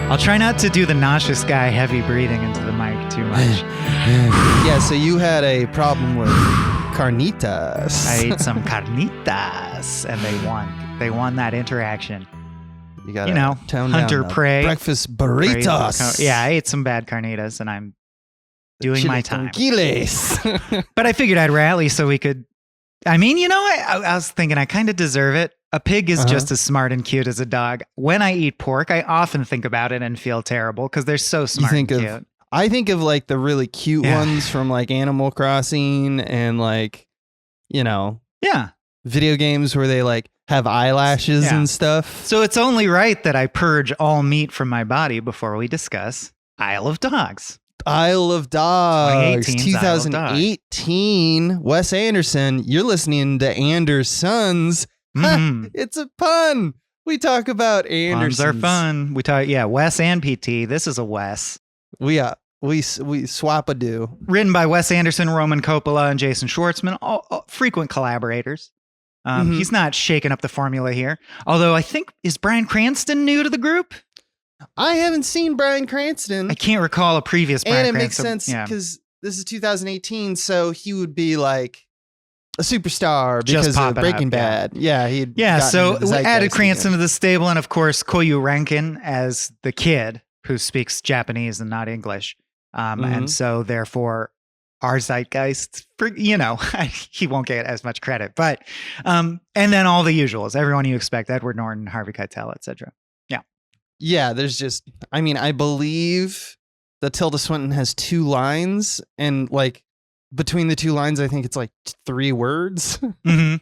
I'll try not to do the nauseous guy heavy breathing into the mic too much. Yeah, so you had a problem with carnitas. I ate some carnitas, and they won. They won that interaction. You got hunter prey. Breakfast burritos. Yeah, I ate some bad carnitas, and I'm doing my time. Chiles. But I figured I'd rally so we could. I mean, I was thinking I kind of deserve it. A pig is just as smart and cute as a dog. When I eat pork, I often think about it and feel terrible because they're so smart and cute. I think of like the really cute ones from like Animal Crossing and like, video games where they like have eyelashes and stuff. So it's only right that I purge all meat from my body before we discuss Isle of Dogs. Isle of Dogs, 2018. Wes Anderson. You're listening to Andersons. Mm-hmm. It's a pun. We talk about Andersons. Puns are fun. We talk, Wes and P.T. This is a Wes. We swap a do. Written by Wes Anderson, Roman Coppola, and Jason Schwartzman, all frequent collaborators. He's not shaking up the formula here. Although I think, is Bryan Cranston new to the group? I haven't seen Bryan Cranston. I can't recall a previous Bryan Cranston. And it makes sense because this is 2018, so he would be like a superstar because of Breaking Bad. Yeah. So we added Cranston to the stable, and of course Koyu Renkin as the kid who speaks Japanese and not English. And so therefore our zeitgeist, he won't get as much credit, but, and then all the usuals, everyone you expect, Edward Norton, Harvey Keitel, etc. Yeah. There's just, I believe that Tilda Swinton has 2 lines, and like between the 2 lines, I think it's like 3 words. Mm-hmm.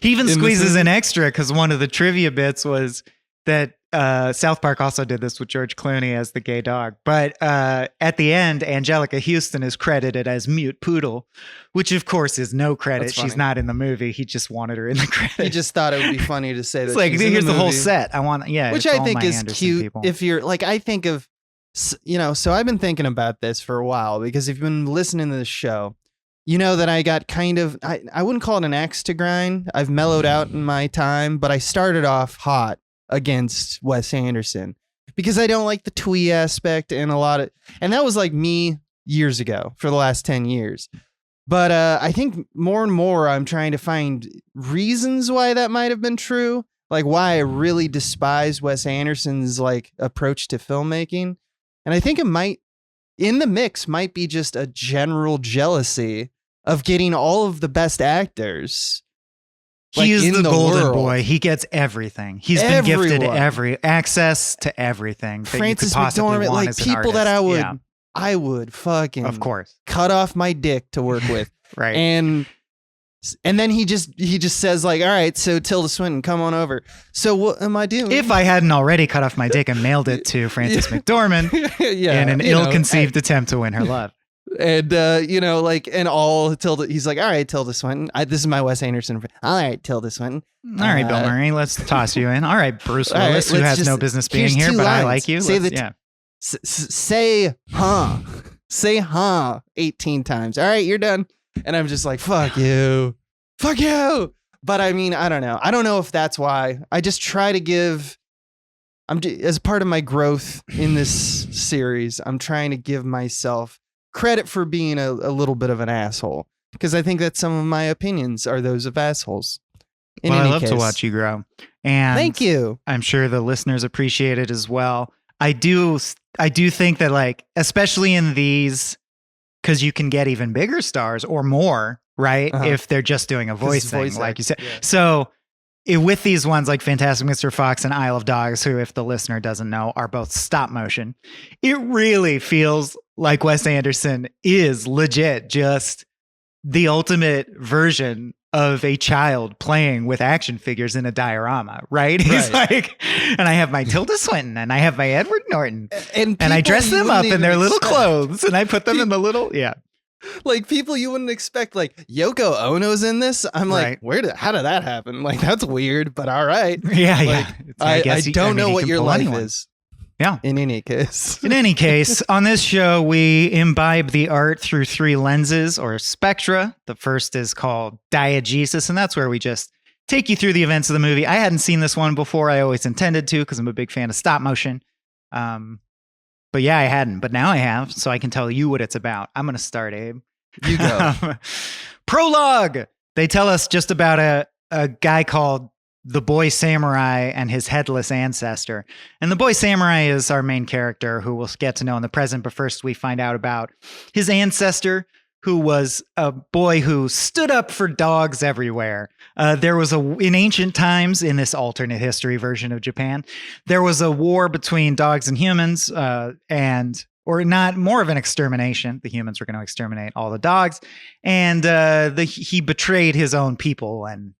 He even squeezes an extra because one of the trivia bits was that South Park also did this with George Clooney as the gay dog. But at the end, Angelica Houston is credited as Mute Poodle, which of course is no credit. She's not in the movie. He just wanted her in the credits. He just thought it would be funny to say that. It's like, here's the whole set. Which I think is Anderson cute. People. If you're like, I think of, so I've been thinking about this for a while because if you've been listening to this show, you know that I got kind of, I wouldn't call it an axe to grind. I've mellowed out in my time, but I started off hot against Wes Anderson because I don't like the twee aspect and and that was like me years ago for the last 10 years. But I think more and more I'm trying to find reasons why that might have been true. Like why I really despise Wes Anderson's like approach to filmmaking. And I think it might be just a general jealousy of getting all of the best actors. He is the golden boy. He gets everything. He's been gifted access to everything that Francis you could possibly McDormand, want like as an people artist. that I would fucking, of course, cut off my dick to work with. Right. And then he just says like, all right, so Tilda Swinton, come on over. So what am I doing? If I hadn't already cut off my dick and mailed it to Frances McDormand in an ill-conceived attempt to win her love. And, and all Tilda, he's like, all right, Tilda Swinton. This is my Wes Anderson. All right, Tilda Swinton. All right, Bill Murray, let's toss you in. All right, Bruce Willis, who has no business being here, but I like you. Say, Say 18 times. All right, you're done. And I'm just like, fuck you. Fuck you. But I mean, I don't know. I don't know if that's why. I just try to give, as part of my growth in this series, I'm trying to give myself credit for being a little bit of an asshole, because I think that some of my opinions are those of assholes. I love to watch you grow, and thank you. I'm sure the listeners appreciate it as well. I do think that, like, especially in these, because you can get even bigger stars or more, right? If they're just doing a voice thing, like you said. Yeah. So with these ones like Fantastic Mr. Fox and Isle of Dogs, who, if the listener doesn't know, are both stop motion, it really feels like Wes Anderson is legit just the ultimate version of a child playing with action figures in a diorama, right? He's like, and I have my Tilda Swinton and I have my Edward Norton and I dress them up in their little clothes and I put them in the little, like people you wouldn't expect, like Yoko Ono's in this. I'm like, how did that happen? Like, that's weird, but all right. Yeah. I don't know what your life is. Yeah. In any case, on this show, we imbibe the art through 3 lenses or spectra. The first is called diegesis, and that's where we just take you through the events of the movie. I hadn't seen this one before. I always intended to, because I'm a big fan of stop motion. But yeah, I hadn't. But now I have, so I can tell you what it's about. I'm going to start, Abe. You go. Prologue. They tell us just about a guy called the Boy Samurai and his headless ancestor. And the Boy Samurai is our main character who we'll get to know in the present. But first we find out about his ancestor, who was a boy who stood up for dogs everywhere. There was in ancient times, in this alternate history version of Japan, there was a war between dogs and humans, or not, more of an extermination. The humans were going to exterminate all the dogs, and he betrayed his own people and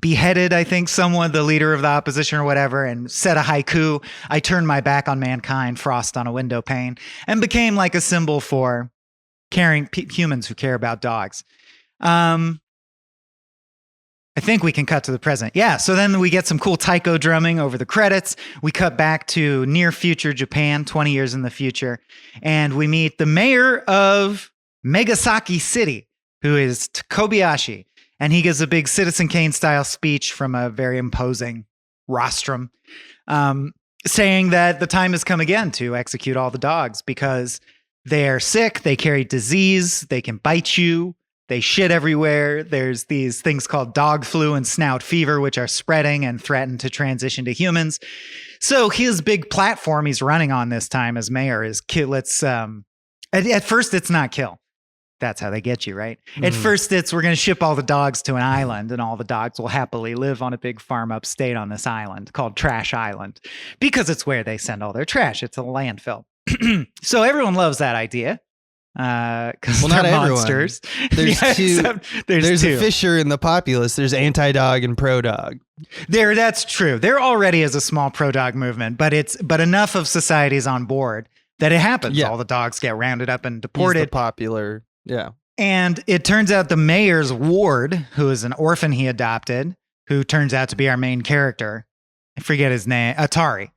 beheaded, I think, someone, the leader of the opposition or whatever, and said a haiku, "I turned my back on mankind, frost on a window pane," and became like a symbol for caring humans who care about dogs. I think we can cut to the present. Yeah, so then we get some cool taiko drumming over the credits. We cut back to near future Japan, 20 years in the future, and we meet the mayor of Megasaki City, who is Kobayashi, and he gives a big Citizen Kane-style speech from a very imposing rostrum, saying that the time has come again to execute all the dogs because they're sick, they carry disease, they can bite you, they shit everywhere. There's these things called dog flu and snout fever, which are spreading and threaten to transition to humans. So his big platform he's running on this time as mayor is kill. At first it's not kill. That's how they get you, right? At first it's we're going to ship all the dogs to an island and all the dogs will happily live on a big farm upstate on this island called Trash Island because it's where they send all their trash. It's a landfill. So everyone loves that idea. Because not they're everyone. Monsters. There's two. There's two. a fissure in the populace. There's anti-dog and pro-dog. That's true. There already is a small pro-dog movement, but enough of society's on board that it happens. Yeah. All the dogs get rounded up and He's deported. the popular. Yeah. And it turns out the mayor's ward, who is an orphan he adopted, who turns out to be our main character. I forget his name. Atari.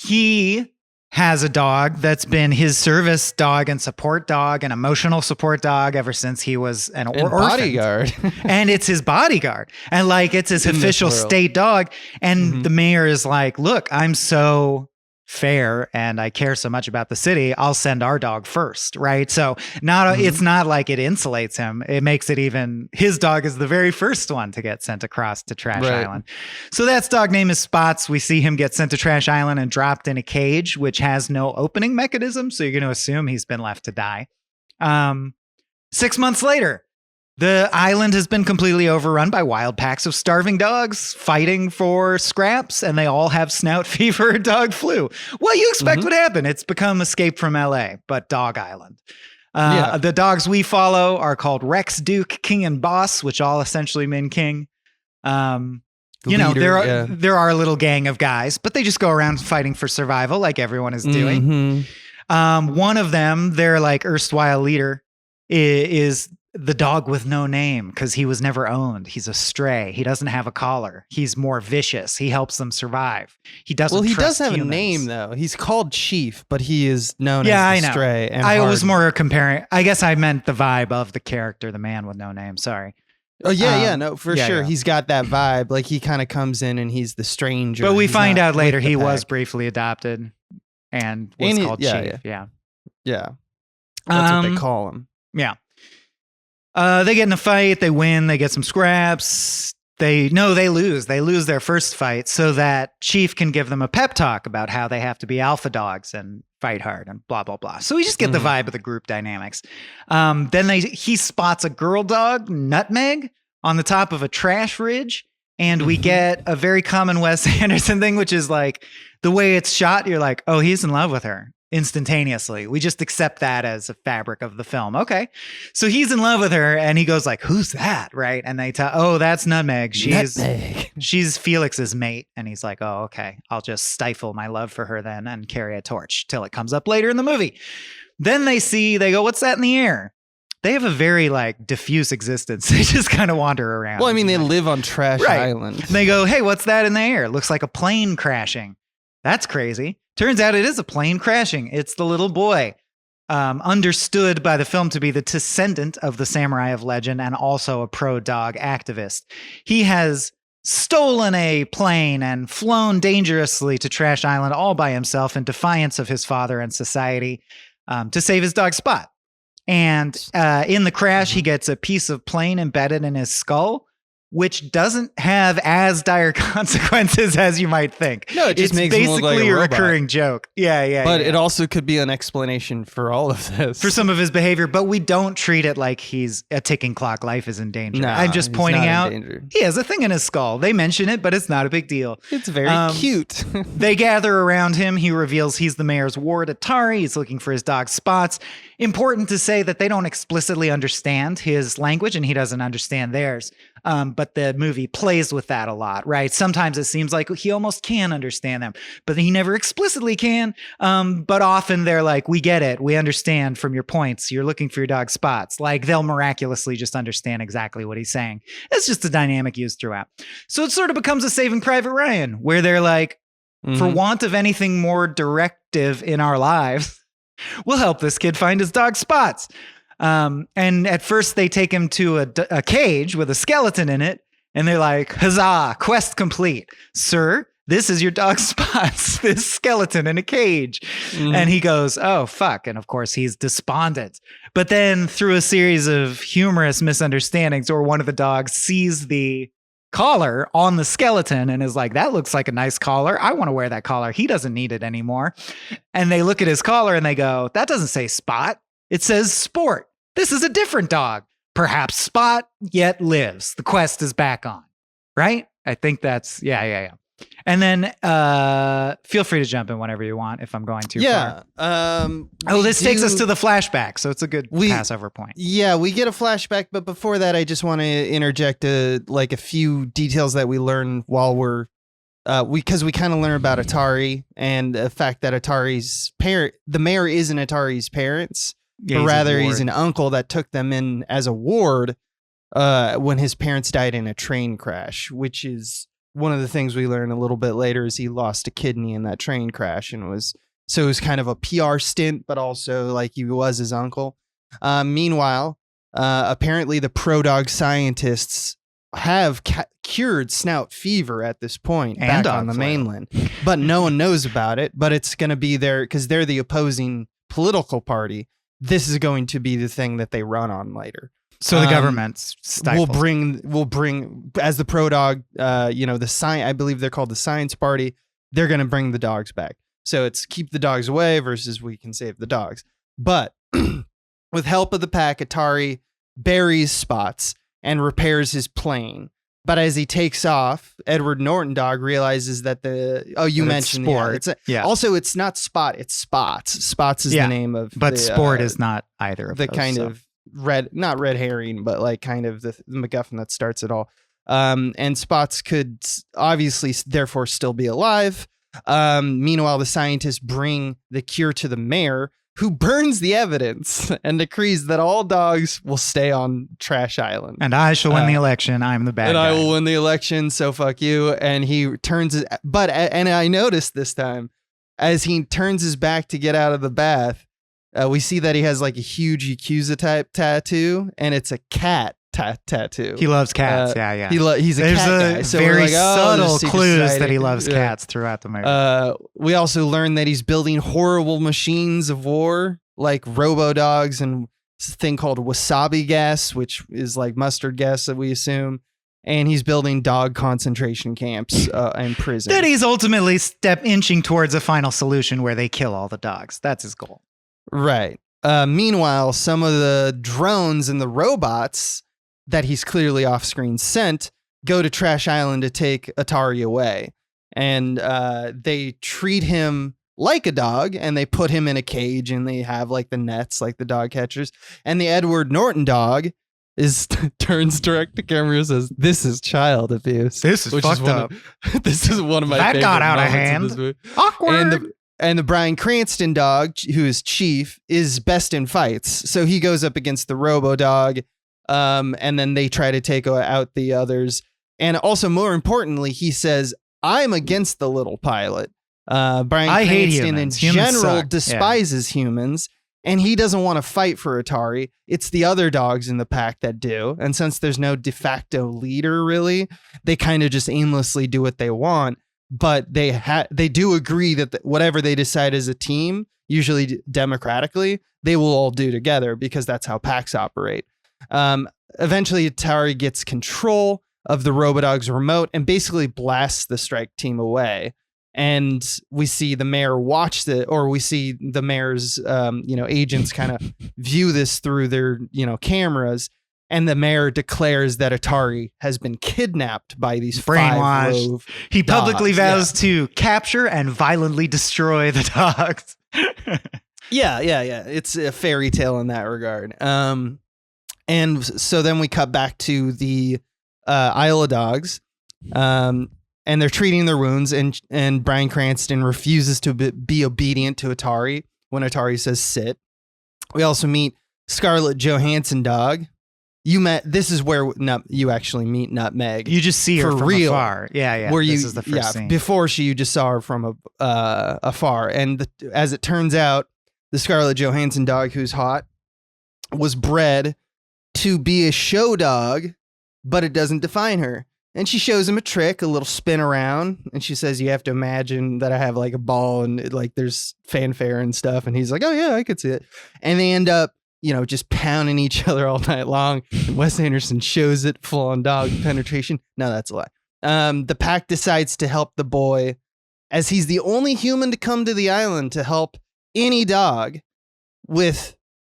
He has a dog that's been his service dog and support dog and emotional support dog ever since he was an orphan. Bodyguard. And it's his bodyguard. And like, it's his official state dog. And the mayor is like, look, I'm so fair and I care so much about the city. I'll send our dog first. Right. So it's not like it insulates him. It makes it even his dog is the very first one to get sent across to Trash Island. So that's dog name is Spots. We see him get sent to Trash Island and dropped in a cage, which has no opening mechanism. So you're going to assume he's been left to die. 6 months later, the island has been completely overrun by wild packs of starving dogs fighting for scraps, and they all have snout fever or dog flu. What you expect would happen? It's become Escape from LA, but Dog Island. The dogs we follow are called Rex, Duke, King, and Boss, which all essentially mean king. There are a little gang of guys, but they just go around fighting for survival like everyone is doing. One of them, their like erstwhile leader, is the dog with no name because he was never owned. He's a stray. He doesn't have a collar. He's more vicious. He helps them survive. He doesn't. Well, he trust does have humans. a name though. He's called Chief, but he is known I as the know. stray. And I was more comparing. I guess I meant the vibe of the character, the man with no name. Sorry. Oh yeah, no, for sure. Yeah. He's got that vibe. Like he kind of comes in and he's the stranger. But we He's find not out later with the he was pack. briefly adopted and was called Chief. Yeah. That's what they call him. Yeah. They get in a fight. They win. They get some scraps. They lose. They lose their first fight so that Chief can give them a pep talk about how they have to be alpha dogs and fight hard and blah, blah, blah. So we just get the vibe of the group dynamics. Then he spots a girl dog, Nutmeg, on the top of a trash ridge. And we get a very common Wes Anderson thing, which is like the way it's shot. You're like, oh, he's in love with her. Instantaneously. We just accept that as a fabric of the film. Okay. So he's in love with her and he goes like, who's that? Right. And they tell, oh, that's Nutmeg. She's Felix's mate. And he's like, oh, okay. I'll just stifle my love for her then and carry a torch till it comes up later in the movie. Then they go, what's that in the air? They have a very like diffuse existence. They just kind of wander around. Well, I mean, they live on Trash Island. And they go, hey, what's that in the air? It looks like a plane crashing. That's crazy. Turns out it is a plane crashing. It's the little boy, understood by the film to be the descendant of the samurai of legend and also a pro-dog activist. He has stolen a plane and flown dangerously to Trash Island all by himself in defiance of his father and society to save his dog Spot. And in the crash, he gets a piece of plane embedded in his skull, which doesn't have as dire consequences as you might think. No, it just it's makes him look like basically a a robot. recurring joke. Yeah. But it also could be an explanation for all of this. For some of his behavior, but we don't treat it like he's a ticking clock. Life is in danger. Nah, I'm just he's pointing not in out danger. he has a thing in his skull. They mention it, but it's not a big deal. It's very cute. They gather around him. He reveals he's the mayor's ward, Atari. He's looking for his dog Spots. Important to say that they don't explicitly understand his language and he doesn't understand theirs. But the movie plays with that a lot, right? Sometimes it seems like he almost can understand them, but he never explicitly can. But often they're like, we get it. We understand from your points. You're looking for your dog Spots. Like they'll miraculously just understand exactly what he's saying. It's just a dynamic used throughout. So it sort of becomes a Saving Private Ryan where they're like, for want of anything more directive in our lives, we'll help this kid find his dog Spots. And at first they take him to a cage with a skeleton in it. And they're like, huzzah, quest complete. Sir, this is your dog Spots, this skeleton in a cage. And he goes, oh, fuck. And of course, he's despondent. But then through a series of humorous misunderstandings, or one of the dogs sees the collar on the skeleton and is like, that looks like a nice collar. I want to wear that collar. He doesn't need it anymore. And they look at his collar and they go, that doesn't say Spot. It says Sport. This is a different dog. Perhaps Spot yet lives. The quest is back on, right? I think that's, yeah. And then feel free to jump in whenever you want if I'm going too far. This takes us to the flashback, so it's a good passover point. Yeah, we get a flashback, but before that, I just want to interject a few details that we learn while we're because we kind of learn about Atari and the fact that Atari's parent, the mayor, isn't Atari's parents. Yeah, but rather he's an uncle that took them in as a ward when his parents died in a train crash, which is one of the things we learn a little bit later is he lost a kidney in that train crash and it was kind of a PR stint, but also like he was his uncle. Meanwhile, apparently the pro-dog scientists have cured snout fever at this point and back on the mainland, but no one knows about it, but it's going to be there because they're the opposing political party. This is going to be the thing that they run on later. So the government's will bring as the pro dog, I believe they're called the Science Party. They're going to bring the dogs back. So it's keep the dogs away versus we can save the dogs. But with help of the pack, Atari buries Spots and repairs his plane. But as he takes off, Edward Norton dog realizes that mentioned Sport. Also, it's not Spot, it's Spots. Spots is the name of but Sport is not either of the those, kind of not red herring, but like kind of the MacGuffin that starts it all. And Spots could obviously therefore still be alive. Meanwhile, the scientists bring the cure to the mayor, who burns the evidence and decrees that all dogs will stay on Trash Island. And I shall win the election. I'm the bad guy. And I will win the election, so fuck you. And he turns his... And I noticed this time, as he turns his back to get out of the bath, we see that he has like a huge Yakuza type tattoo, and it's a cat tattoo. He loves cats. Yeah. He's a cat guy. There's So very we're like, subtle this is clues exciting. that he loves cats throughout the movie. We also learn that he's building horrible machines of war, like robo-dogs and this thing called wasabi gas, which is like mustard gas that we assume. And he's building dog concentration camps and prisons. That he's ultimately inching towards a final solution where they kill all the dogs. That's his goal. Right. Meanwhile, some of the drones and the robots that he's clearly off-screen sent go to Trash Island to take Atari away. And they treat him like a dog, and they put him in a cage, and they have like the nets, like the dog catchers. And the Edward Norton dog turns direct to camera and says, "This is child abuse. This is fucked up. This is one of my favorite got out of moments hand. in this movie. Awkward." And the Bryan Cranston dog, who is Chief, is best in fights. So he goes up against the Robo Dog, and then they try to take out the others. And also, more importantly, he says, "I'm against the little pilot." Bryan Cranston in general despises humans, And he doesn't want to fight for Atari. It's the other dogs in the pack that do. And since there's no de facto leader, really, they kind of just aimlessly do what they want. But they do agree that whatever they decide as a team, usually democratically, they will all do together because that's how packs operate. Eventually, Atari gets control of the Robodog's remote and basically blasts the strike team away. And we see the mayor we see the mayor's, agents kind of view this through their, cameras. And the mayor declares that Atari has been kidnapped by these brainwashed. He publicly vows to capture and violently destroy the dogs. Yeah. It's a fairy tale in that regard. And so then we cut back to the Isle of Dogs. And they're treating their wounds, and Bryan Cranston refuses to be obedient to Atari when Atari says sit. We also meet Scarlett Johansson dog. This is where you actually meet Nutmeg. You just see her from real, afar. Yeah. Where this is the first scene. Before you just saw her from afar. And as it turns out, the Scarlett Johansson dog, who's hot, was bred to be a show dog, but it doesn't define her. And she shows him a trick, a little spin around. And she says, you have to imagine that I have like a ball and like there's fanfare and stuff. And he's like, oh yeah, I could see it. And they end up, just pounding each other all night long. And Wes Anderson shows it full on dog penetration. No, that's a lie. The pack decides to help the boy as he's the only human to come to the island to help any dog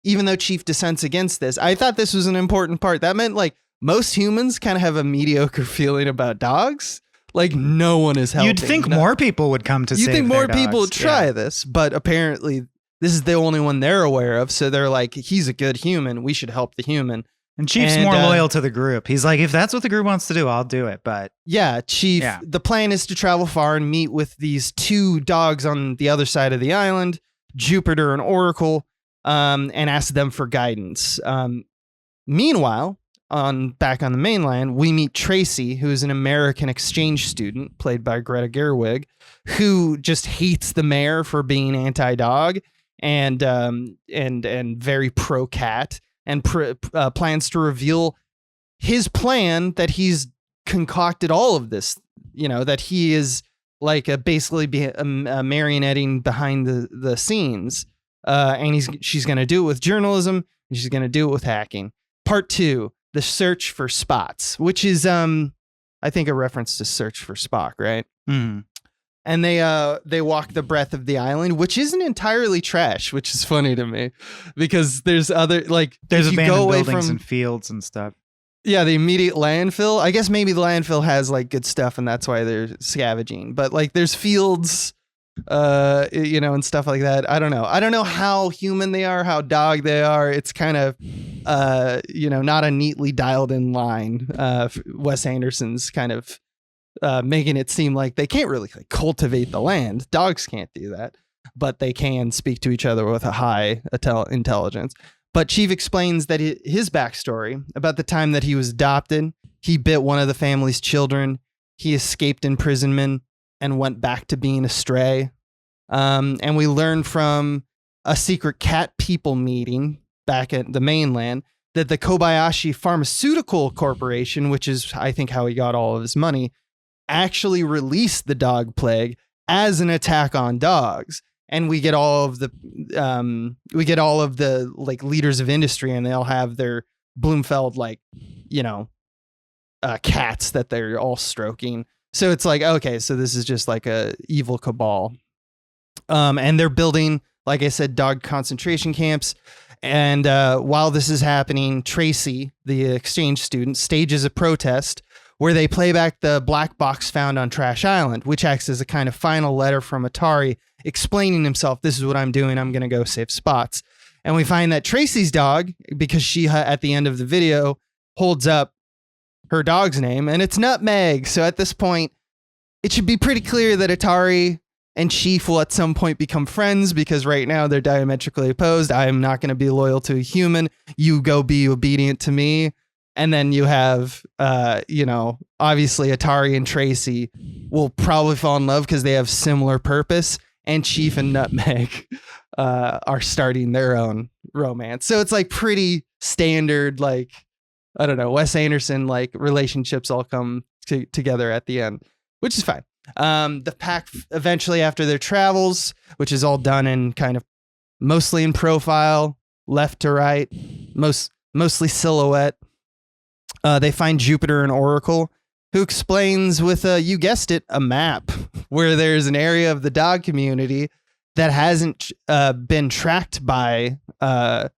even though Chief dissents against this. I thought this was an important part. That meant like, most humans kind of have a mediocre feeling about dogs. Like no one is helping. You'd think more people would come to save their dogs. You'd think more people would try this, but apparently this is the only one they're aware of. So they're like, he's a good human. We should help the human. And Chief's more loyal to the group. He's like, if that's what the group wants to do, I'll do it. But yeah, Chief, the plan is to travel far and meet with these two dogs on the other side of the island, Jupiter and Oracle, and ask them for guidance. Meanwhile, back on the mainland, we meet Tracy, who is an American exchange student played by Greta Gerwig, who just hates the mayor for being anti-dog and very pro-cat, and plans to reveal his plan that he's concocted all of this. That he is like basically marionetting behind the scenes, and she's going to do it with journalism, and she's going to do it with hacking. Part 2. The search for Spots, which is, I think, a reference to Search for Spock, right? Mm. And they walk the breadth of the island, which isn't entirely trash, which is funny to me because there's there's abandoned buildings and fields and stuff. Yeah, the immediate landfill. I guess maybe the landfill has like good stuff, and that's why they're scavenging. But like, there's fields, and stuff like that. I don't know how human they are, how dog they are. It's kind of, not a neatly dialed in line. Wes Anderson's kind of making it seem like they can't really cultivate the land. Dogs can't do that, but they can speak to each other with a high intelligence. But Chief explains that his backstory about the time that he was adopted, he bit one of the family's children, he escaped imprisonment, and went back to being a stray. And we learn from a secret cat people meeting back at the mainland that the Kobayashi Pharmaceutical Corporation, which is, I think, how he got all of his money, actually released the dog plague as an attack on dogs. And we get all of the leaders of industry, and they all have their Bloomfeld cats that they're all stroking. So it's like, okay, so this is just like a evil cabal. And they're building, like I said, dog concentration camps. And while this is happening, Tracy, the exchange student, stages a protest where they play back the black box found on Trash Island, which acts as a kind of final letter from Atari explaining himself. This is what I'm doing. I'm going to go save Spots. And we find that Tracy's dog, because she, at the end of the video, holds up her dog's name, and it's Nutmeg. So at this point, it should be pretty clear that Atari and Chief will at some point become friends, because right now they're diametrically opposed. I am not going to be loyal to a human. You go be obedient to me. And then you have, obviously Atari and Tracy will probably fall in love because they have similar purpose. and Chief and Nutmeg are starting their own romance. So it's like pretty standard, like, I don't know, Wes Anderson, like relationships all come together at the end, which is fine. The pack eventually, after their travels, which is all done in kind of mostly in profile, left to right, mostly silhouette, they find Jupiter and Oracle, who explains with, you guessed it, a map where there's an area of the dog community that hasn't been tracked by, the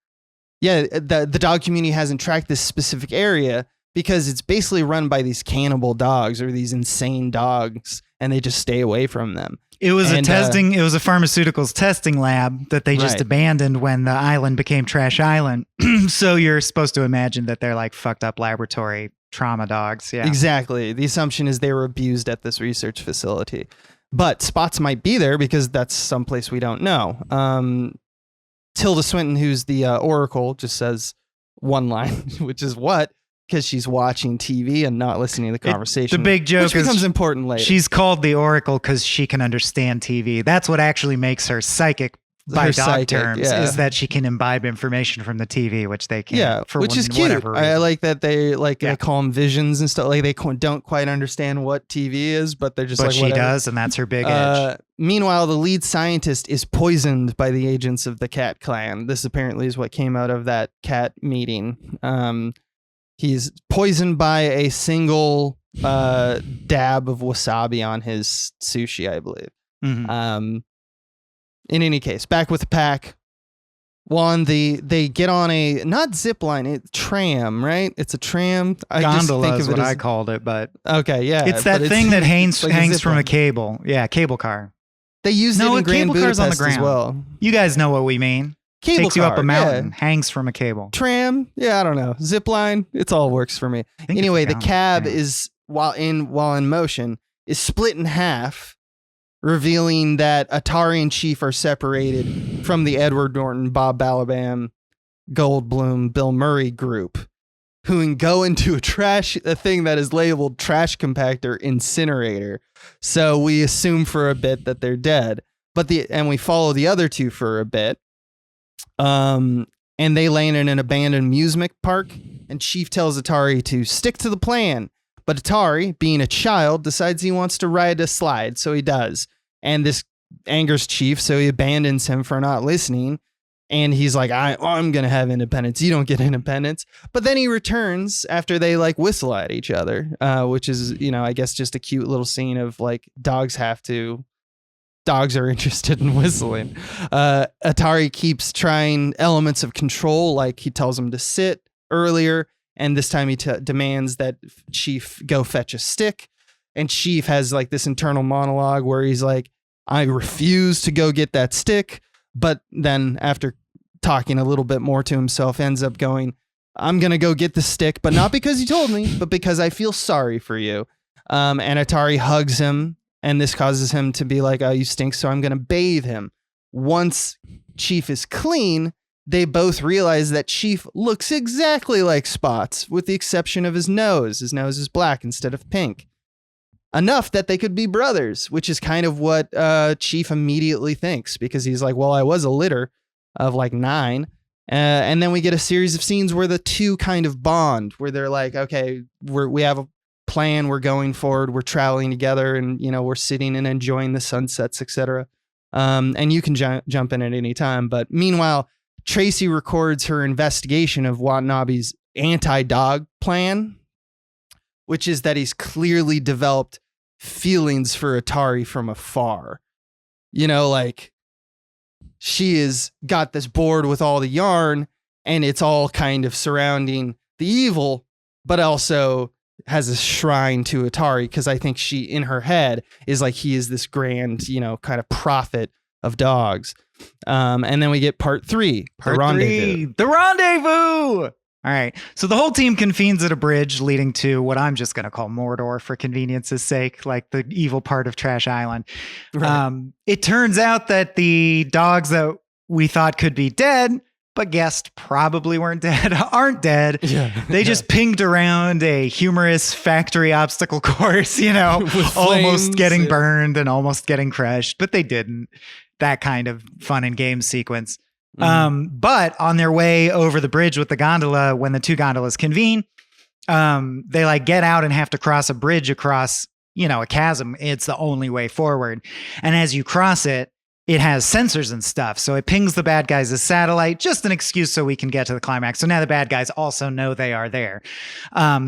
dog community hasn't tracked this specific area because it's basically run by these cannibal dogs or these insane dogs, and they just stay away from them. It was it was a pharmaceuticals testing lab that they just abandoned when the island became Trash Island. So you're supposed to imagine that they're like fucked up laboratory trauma dogs. Yeah, exactly. The assumption is they were abused at this research facility, but spots might be there because that's someplace we don't know. Tilda Swinton, who's the Oracle, just says one line, which is what? Because she's watching TV and not listening to the conversation. The big joke which becomes important later. She's called the Oracle because she can understand TV. That's what actually makes her psychic by dog terms, is that she can imbibe information from the TV, which they can't. Yeah, which is cute. I like that they they call them visions and stuff. Like they don't quite understand what TV is, but they're just she does, and that's her big edge. Meanwhile, the lead scientist is poisoned by the agents of the Cat Clan. This apparently is what came out of that cat meeting. He's poisoned by a single dab of wasabi on his sushi, I believe. Mm-hmm. In any case, back with the pack. They get on a not zip line, it's tram, right? It's a tram. Gondola is what I called it, but okay, yeah, it's that thing that hangs from a cable. Yeah, cable car. They use it in Grand Budapest on the ground as well. You guys know what we mean. Cable takes car, you up a mountain, hangs from a cable. Tram, yeah, I don't know. Zip line, it all works for me. Anyway, the cab is while in motion is split in half, revealing that Atari and Chief are separated from the Edward Norton, Bob Balaban, Goldblum, Bill Murray group, who go into a thing that is labeled trash compactor incinerator. So we assume for a bit that they're dead, and we follow the other two for a bit. And they land in an abandoned amusement park, and Chief tells Atari to stick to the plan. But Atari, being a child, decides he wants to ride a slide, so he does. And this angers Chief, so he abandons him for not listening. And he's like, I'm going to have independence. You don't get independence. But then he returns after they whistle at each other, which is, I guess just a cute little scene of dogs are interested in whistling. Atari keeps trying elements of control, like he tells him to sit earlier, and this time he demands that Chief go fetch a stick. And Chief has this internal monologue where he's like, I refuse to go get that stick. But then after talking a little bit more to himself, ends up going, I'm going to go get the stick, but not because you told me, but because I feel sorry for you. And Atari hugs him, and this causes him to be like, oh, you stink, so I'm going to bathe him. Once Chief is clean, they both realize that Chief looks exactly like Spots, with the exception of his nose. His nose is black instead of pink. Enough that they could be brothers, which is kind of what Chief immediately thinks, because he's like, well, I was a litter of 9. And then we get a series of scenes where the two kind of bond, where they're like, okay, we have a plan, we're going forward, we're traveling together, and we're sitting and enjoying the sunsets, etc. And you can jump in at any time. But meanwhile, Tracy records her investigation of Watanabe's anti-dog plan, which is that he's clearly developed feelings for Atari from afar. She has got this board with all the yarn, and it's all kind of surrounding the evil, but also has a shrine to Atari, because I think she, in her head, is like he is this grand, kind of prophet of dogs. And then we get part 3, the rendezvous. The rendezvous! All right. So the whole team convenes at a bridge leading to what I'm just going to call Mordor for convenience's sake, like the evil part of Trash Island. Right. It turns out that the dogs that we thought could be dead but guessed probably weren't dead, aren't dead. Yeah. They just pinged around a humorous factory obstacle course, you know, With almost flames, getting yeah. burned and almost getting crushed, but they didn't. That kind of fun and game sequence. But on their way over the bridge with the gondola, when the two gondolas convene, they like get out and have to cross a bridge across, you know, a chasm. It's the only way forward. And as you cross it, it has sensors and stuff. So it pings the bad guys as satellite, just an excuse so we can get to the climax. So now the bad guys also know they are there.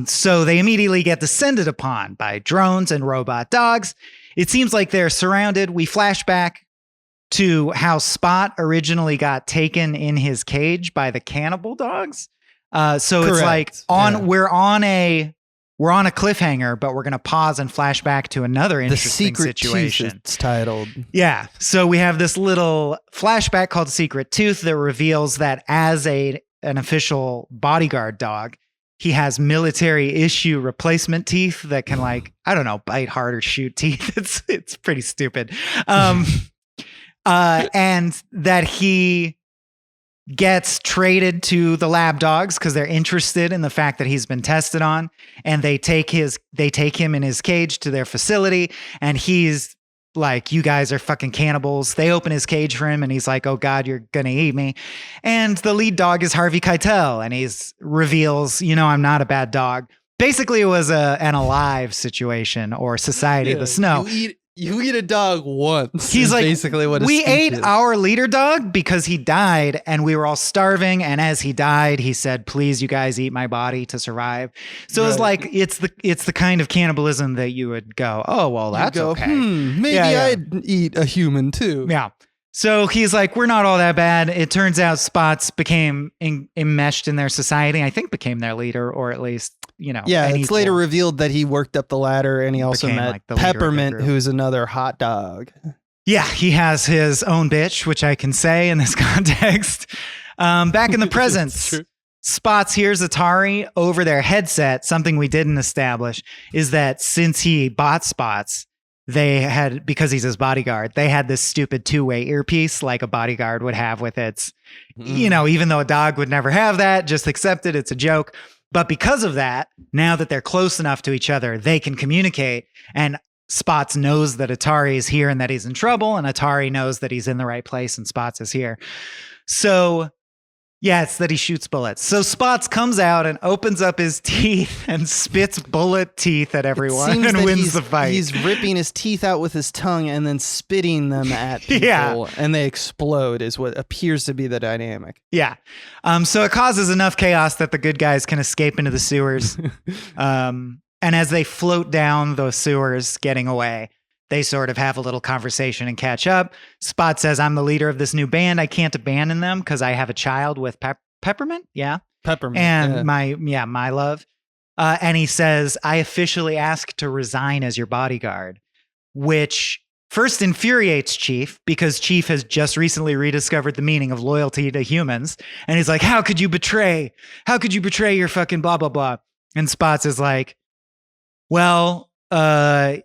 So they immediately get descended upon by drones and robot dogs. It seems like they're surrounded. We flash back to how Spot originally got taken in his cage by the cannibal dogs. So Correct. It's like we're on a cliffhanger, but we're going to pause and flash back to another interesting situation. Tooth, it's titled. Yeah. So we have this little flashback called Secret Tooth that reveals that as an official bodyguard dog, he has military issue replacement teeth that can, like, I don't know, bite hard or shoot teeth. It's pretty stupid. And that he gets traded to the lab dogs because they're interested in the fact that he's been tested on, and they take him in his cage to their facility, and he's like, you guys are fucking cannibals. They open his cage for him and he's like, oh God, you're gonna eat me. And the lead dog is Harvey Keitel, and he's reveals, you know, I'm not a bad dog. Basically it was an Alive situation or Society of the Snow. You eat a dog once. He's like, basically what we ate is. our leader dog because he died and we were all starving. And as he died, he said, please, you guys eat my body to survive. So it's like, it's the kind of cannibalism that you would go, oh, well, that's okay. Maybe I'd eat a human too. Yeah. So he's like, we're not all that bad. It turns out Spots became enmeshed in their society. I think became their leader, or at least, you know. Yeah, it's later revealed that he worked up the ladder, and he also Became, met like, the leader of the Peppermint, group. who's another hot dog. Yeah, he has his own bitch, which I can say in this context. Back in the present, Spots hears Atari over their headset. Something we didn't establish is that since he bought Spots, they had, because he's his bodyguard, they had this stupid two-way earpiece like a bodyguard would have with its, you know, even though a dog would never have that, just accept it. It's a joke. But because of that, now that they're close enough to each other, they can communicate. And Spots knows that Atari is here and that he's in trouble. And Atari knows that he's in the right place and Spots is here. So yeah, it's that he shoots bullets. So Spots comes out and opens up his teeth and spits bullet teeth at everyone and wins the fight. He's ripping his teeth out with his tongue and then spitting them at people, and they explode is what appears to be the dynamic. Yeah. So it causes enough chaos that the good guys can escape into the sewers. And as they float down those sewers getting away, they sort of have a little conversation and catch up. Spot says, I'm the leader of this new band. I can't abandon them because I have a child with Peppermint. Yeah. Peppermint. And my love. And he says, I officially ask to resign as your bodyguard, which first infuriates Chief because Chief has just recently rediscovered the meaning of loyalty to humans. And he's like, how could you betray your fucking blah, blah, blah. And Spots is like, well,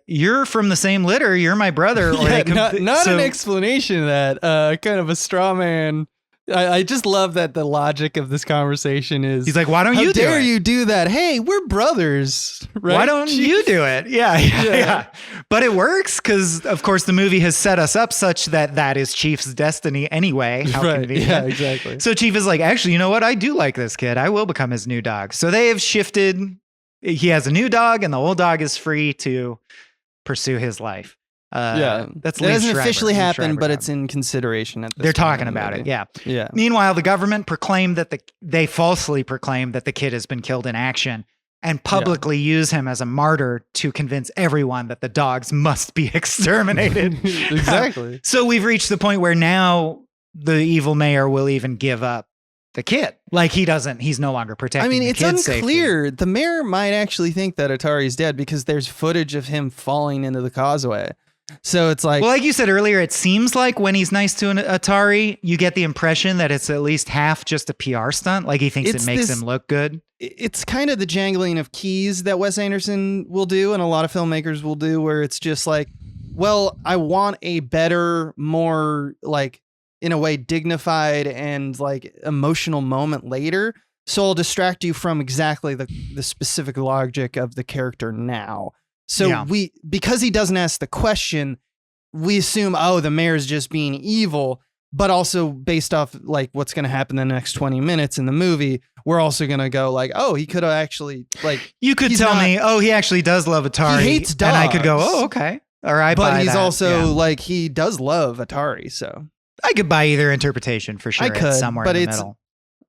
you're from the same litter. You're my brother. Or not an explanation of that. Kind of a straw man. I just love that the logic of this conversation is. He's like, why don't you do it? How dare you do that? Hey, we're brothers. Right? Why don't you do it? Yeah. But it works because, of course, the movie has set us up such that is Chief's destiny anyway. How convenient. Yeah, exactly. So Chief is like, actually, you know what? I do like this kid. I will become his new dog. So they have shifted. He has a new dog, and the old dog is free to pursue his life. That doesn't officially happen, but it's in consideration at this They're point talking in the about movie. it. Yeah. Yeah. Meanwhile, the government they falsely proclaim that the kid has been killed in action and publicly use him as a martyr to convince everyone that the dogs must be exterminated. Exactly. So we've reached the point where now the evil mayor will even give up the kid. Like he's no longer protecting the kid's it's safety. unclear. The mayor might actually think that Atari's dead because there's footage of him falling into the causeway. So it's like, well, like you said earlier, it seems like when he's nice to an Atari, you get the impression that it's at least half just a PR stunt. Like he thinks it makes him look good. It's kind of the jangling of keys that Wes Anderson will do and a lot of filmmakers will do, where it's just like, well, I want a better, more like in a way dignified and like emotional moment later. So I'll distract you from exactly the specific logic of the character now. So because he doesn't ask the question, we assume, oh, the mayor's just being evil, but also based off like what's going to happen in the next 20 minutes in the movie, we're also going to go like, oh, he could have actually like, you could tell me, oh, he actually does love Atari. He hates dogs. And I could go, oh, okay. All right. But he's also like, he does love Atari. So I could buy either interpretation for sure. I could, it's somewhere but in the middle.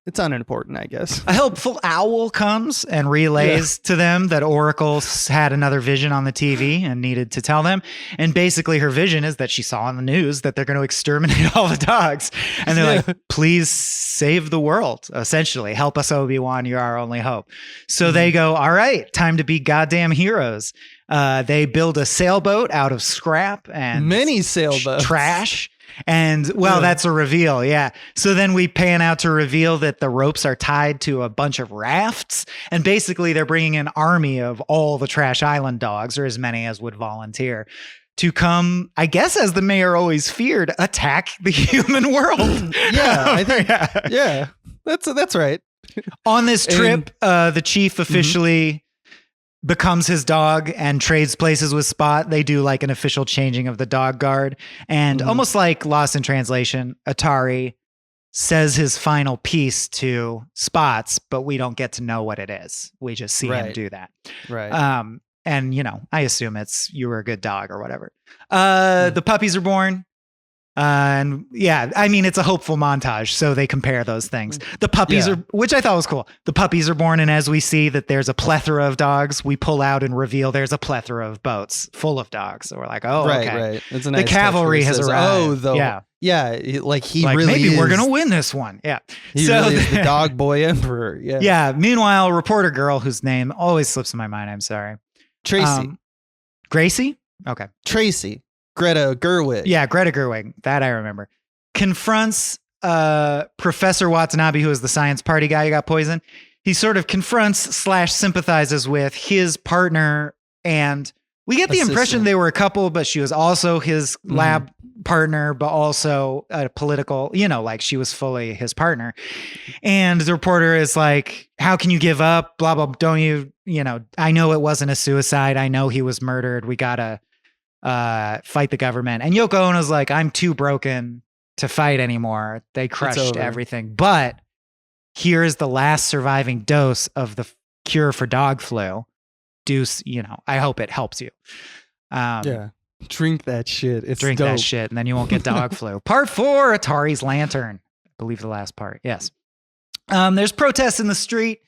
It's unimportant, I guess. A helpful owl comes and relays to them that Oracle had another vision on the TV and needed to tell them. And basically her vision is that she saw on the news that they're going to exterminate all the dogs. And they're like, please save the world, essentially. Help us, Obi-Wan. You're our only hope. So they go, all right, time to be goddamn heroes. They build a sailboat out of scrap and many sailboats. Trash. And that's a reveal. Yeah. So then we pan out to reveal that the ropes are tied to a bunch of rafts. And basically they're bringing an army of all the Trash Island dogs, or as many as would volunteer, to come, I guess, as the mayor always feared, attack the human world. I think, that's right. On this trip, the chief officially becomes his dog and trades places with Spot. They do like an official changing of the dog guard, and almost like Lost in Translation, Atari says his final piece to Spots, but we don't get to know what it is. We just see him do that. Right. And you know, I assume it's you were a good dog or whatever. The puppies are born. And I mean, it's a hopeful montage. So they compare those things. The puppies are, which I thought was cool. The puppies are born. And as we see that there's a plethora of dogs, we pull out and reveal there's a plethora of boats full of dogs. So we're like, oh, okay. Right. It's a nice the cavalry has arrived. Like he really maybe is, we're going to win this one. Yeah. He really is the dog boy emperor. Yeah. Yeah. Meanwhile, reporter girl, whose name always slips in my mind. I'm sorry. Tracy. Gracie. Okay. Tracy. Greta Gerwig. Yeah, Greta Gerwig. That I remember. Confronts Professor Watanabe, who is the science party guy who got poisoned. He sort of confronts / sympathizes with his partner, and we get the impression they were a couple, but she was also his lab partner, but also a political, like she was fully his partner. And the reporter is like, how can you give up? Blah, blah. Don't you, I know it wasn't a suicide. I know he was murdered. We gotta fight the government. And Yoko Ono's like, I'm too broken to fight anymore. They crushed everything. But here's the last surviving dose of the cure for dog flu. Deuce, I hope it helps you. Drink that shit. It's drink dope. that shit, and then you won't get dog flu. Part 4, Atari's Lantern. I believe the last part. Yes. There's protests in the street.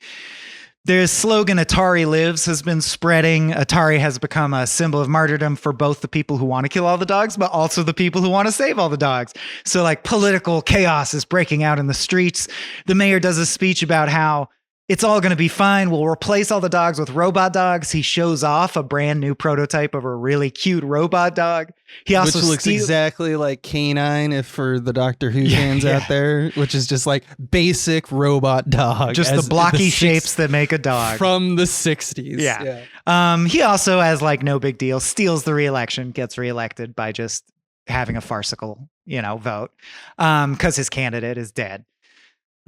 There's slogan Atari lives has been spreading. Atari has become a symbol of martyrdom for both the people who want to kill all the dogs, but also the people who want to save all the dogs. So like political chaos is breaking out in the streets. The mayor does a speech about how it's all going to be fine. We'll replace all the dogs with robot dogs. He shows off a brand new prototype of a really cute robot dog. He also which looks exactly like Canine, if for the Doctor Who fans out there, which is just like basic robot dog. Just the blocky shapes that make a dog. From the 60s. Yeah. He also, as like no big deal, steals the re-election, gets reelected by just having a farcical, vote, because his candidate is dead.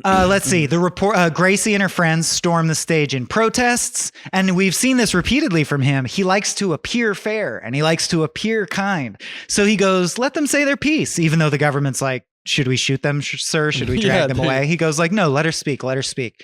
Let's see. The report. Gracie and her friends storm the stage in protests, and we've seen this repeatedly from him. He likes to appear fair, and he likes to appear kind. So he goes, "Let them say their piece," even though the government's like, "Should we shoot them, sir? Should we drag them away?" He goes like, "No, let her speak. Let her speak."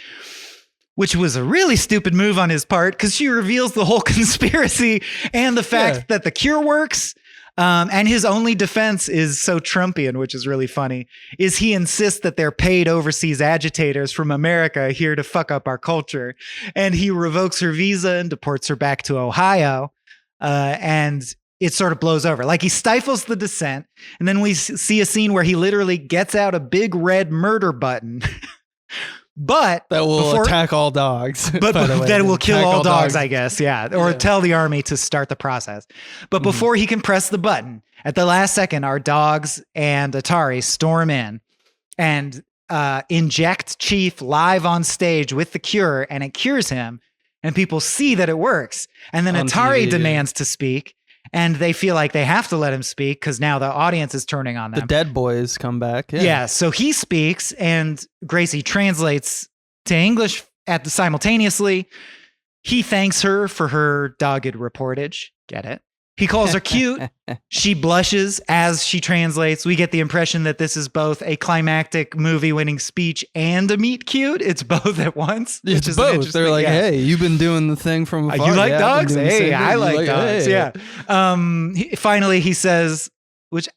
Which was a really stupid move on his part, because she reveals the whole conspiracy and the fact that the cure works. And his only defense is so Trumpian, which is really funny, is he insists that they're paid overseas agitators from America here to fuck up our culture. And he revokes her visa and deports her back to Ohio. And it sort of blows over. Like he stifles the dissent. And then we see a scene where he literally gets out a big red murder button. But that will attack all dogs. But that will kill all dogs, I guess. Yeah. Or tell the army to start the process. But before he can press the button, at the last second, our dogs and Atari storm in and inject Chief live on stage with the cure, and it cures him. And people see that it works. And then Atari demands to speak. and they feel like they have to let him speak because now the audience is turning on them. The dead boys come back. Yeah. So he speaks, and Gracie translates to English simultaneously. He thanks her for her dogged reportage. Get it? He calls her cute. She blushes as she translates. We get the impression that this is both a climactic movie-winning speech and a meet cute. It's both at once. It's both. They're like, hey, you've been doing the thing from afar. You like dogs? Hey, I like dogs. Hey. Yeah. Finally, he says, which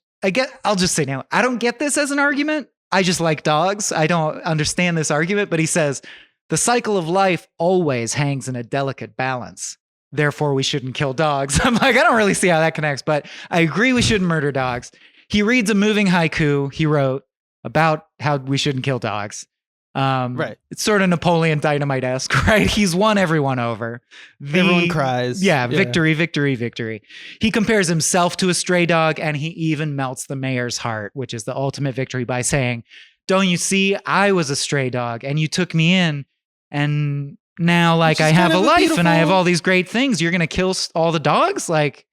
I'll just say now, I don't get this as an argument. I just like dogs. I don't understand this argument, but he says, the cycle of life always hangs in a delicate balance. Therefore, we shouldn't kill dogs. I'm like, I don't really see how that connects, but I agree we shouldn't murder dogs. He reads a moving haiku he wrote about how we shouldn't kill dogs. Right. It's sort of Napoleon Dynamite-esque, right? He's won everyone over. Everyone cries. Yeah, victory, victory, victory. He compares himself to a stray dog, and he even melts the mayor's heart, which is the ultimate victory, by saying, don't you see, I was a stray dog, and you took me in, and now, like, I have a life and I have all these great things. You're going to kill all the dogs? Like,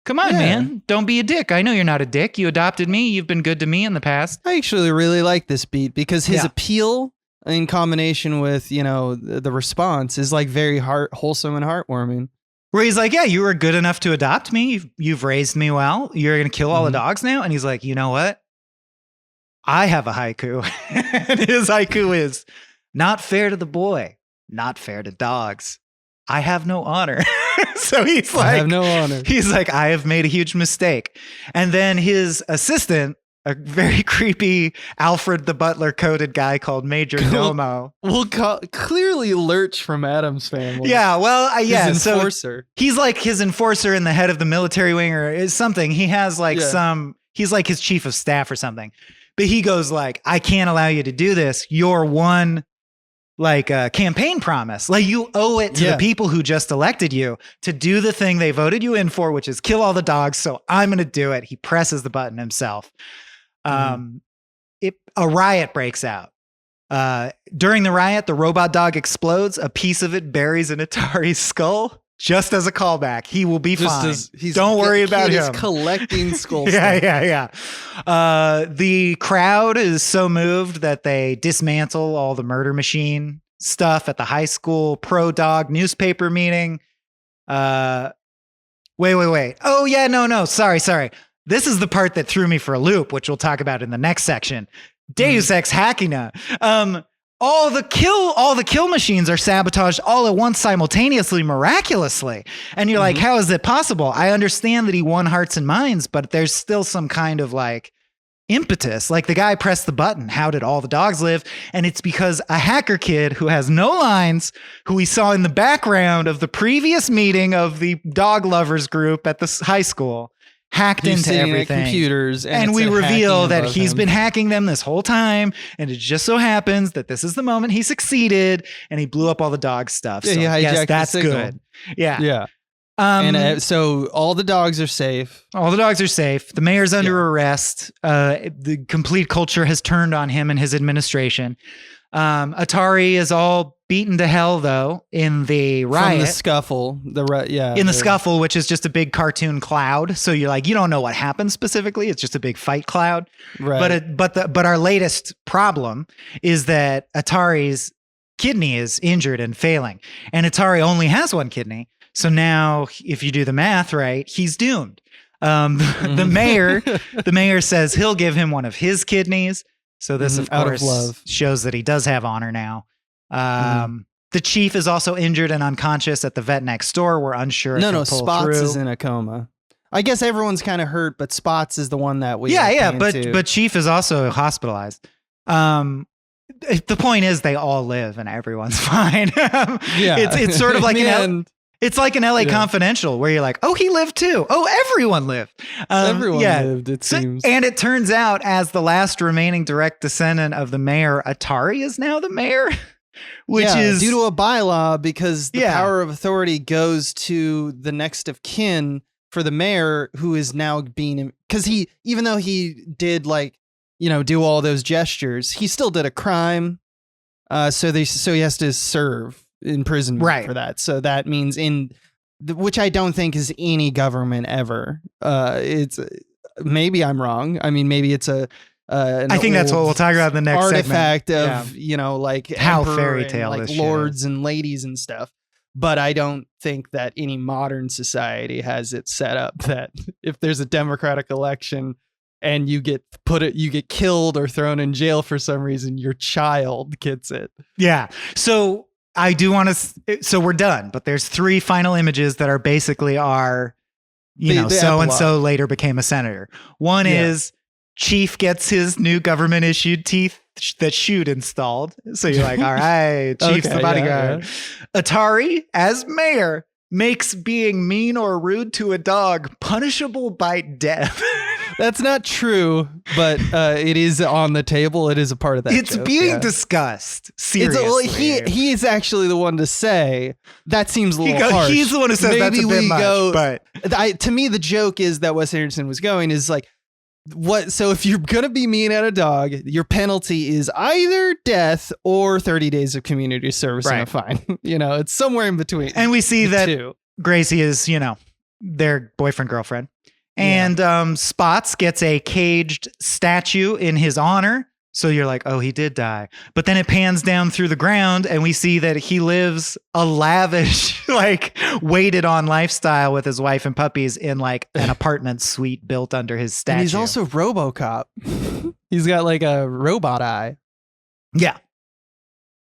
come on, man. Don't be a dick. I know you're not a dick. You adopted me. You've been good to me in the past. I actually really like this beat because his appeal in combination with, the response is like very wholesome and heartwarming. Where he's like, yeah, you were good enough to adopt me. You've raised me well. You're going to kill all the dogs now? And he's like, you know what? I have a haiku. And his haiku is, not fair to the boy. Not fair to dogs. I have no honor. So he's like, I have no honor. He's like, I have made a huge mistake. And then his assistant, a very creepy Alfred the Butler coded guy called Major Domo. Well, clearly Lurch from Addams Family. Yeah, well, his enforcer. So he's like his enforcer and the head of the military wing or is something. He has like he's like his chief of staff or something. But he goes like, I can't allow you to do this. You're one like a campaign promise. Like you owe it to the people who just elected you to do the thing they voted you in for, which is kill all the dogs. So I'm going to do it. He presses the button himself. A riot breaks out. During the riot, the robot dog explodes. A piece of it buries an Atari's skull. Just as a callback, he will be fine. Don't worry about him. He's collecting skulls. Yeah. The crowd is so moved that they dismantle all the murder machine stuff at the high school pro-dog newspaper meeting. Wait. Oh, yeah, no. Sorry. This is the part that threw me for a loop, which we'll talk about in the next section. Deus Ex Machina. All the kill machines are sabotaged all at once simultaneously, miraculously. And you're like, how is it possible? I understand that he won hearts and minds, but there's still some kind of like impetus. Like the guy pressed the button. How did all the dogs live? And it's because a hacker kid who has no lines, who we saw in the background of the previous meeting of the dog lovers group at the high school, hacked into everything. Computers, and we reveal that he's been hacking them this whole time, and it just so happens that this is the moment he succeeded, and he blew up all the dog stuff. So yes, that's good. Yeah. And so all the dogs are safe. All the dogs are safe. The mayor's under arrest. The complete culture has turned on him and his administration. Atari is all beaten to hell, though, in the riot. From the scuffle. In the scuffle, which is just a big cartoon cloud. So you're like, you don't know what happened specifically. It's just a big fight cloud. Right. But our latest problem is that Atari's kidney is injured and failing. And Atari only has one kidney. So now, if you do the math right, he's doomed. The mayor says he'll give him one of his kidneys. So this, of course, shows that he does have honor now. The chief is also injured and unconscious at the vet next door. We're unsure if he'll pull Spots through. is in a coma. I guess everyone's kind of hurt, but Spots is the one that we but Chief is also hospitalized. The point is they all live and everyone's fine. It's sort of like it's like an LA Confidential where you're like, oh, he lived too. Oh, everyone lived. Everyone lived, it seems. And it turns out, as the last remaining direct descendant of the mayor, Atari is now the mayor, which is due to a bylaw, because the power of authority goes to the next of kin for the mayor, who is now being, because even though he did do all those gestures, he still did a crime. So he has to serve imprisonment for that. So that means in which I don't think is any government ever. It's maybe I'm wrong. I mean, maybe it's I think that's what we'll talk about in the next artifact segment. of like how emperor fairy and, tale like this shit lords and ladies and stuff. But I don't think that any modern society has it set up that if there's a democratic election and you get killed or thrown in jail for some reason, your child gets it. Yeah. So I do want to. So we're done, but there's 3 final images that are basically the so and so later became a senator. One is Chief gets his new government issued teeth that shoot installed. So you're like, all right, Chief's the bodyguard. Yeah. Atari as mayor makes being mean or rude to a dog punishable by death. That's not true, but it is on the table. It is a part of that. It's joke, being discussed. Seriously, he is actually the one to say that seems a little harsh. He's the one who says maybe that's a bit much. But to me, the joke is that Wes Anderson was going is like, what? So if you're gonna be mean at a dog, your penalty is either death or 30 days of community service and a fine. It's somewhere in between. And we see that Gracie is, their boyfriend, girlfriend. And Spots gets a caged statue in his honor. So you're like, oh, he did die. But then it pans down through the ground and we see that he lives a lavish, like waited on lifestyle with his wife and puppies in like an apartment suite built under his statue. And he's also RoboCop. He's got like a robot eye. Yeah.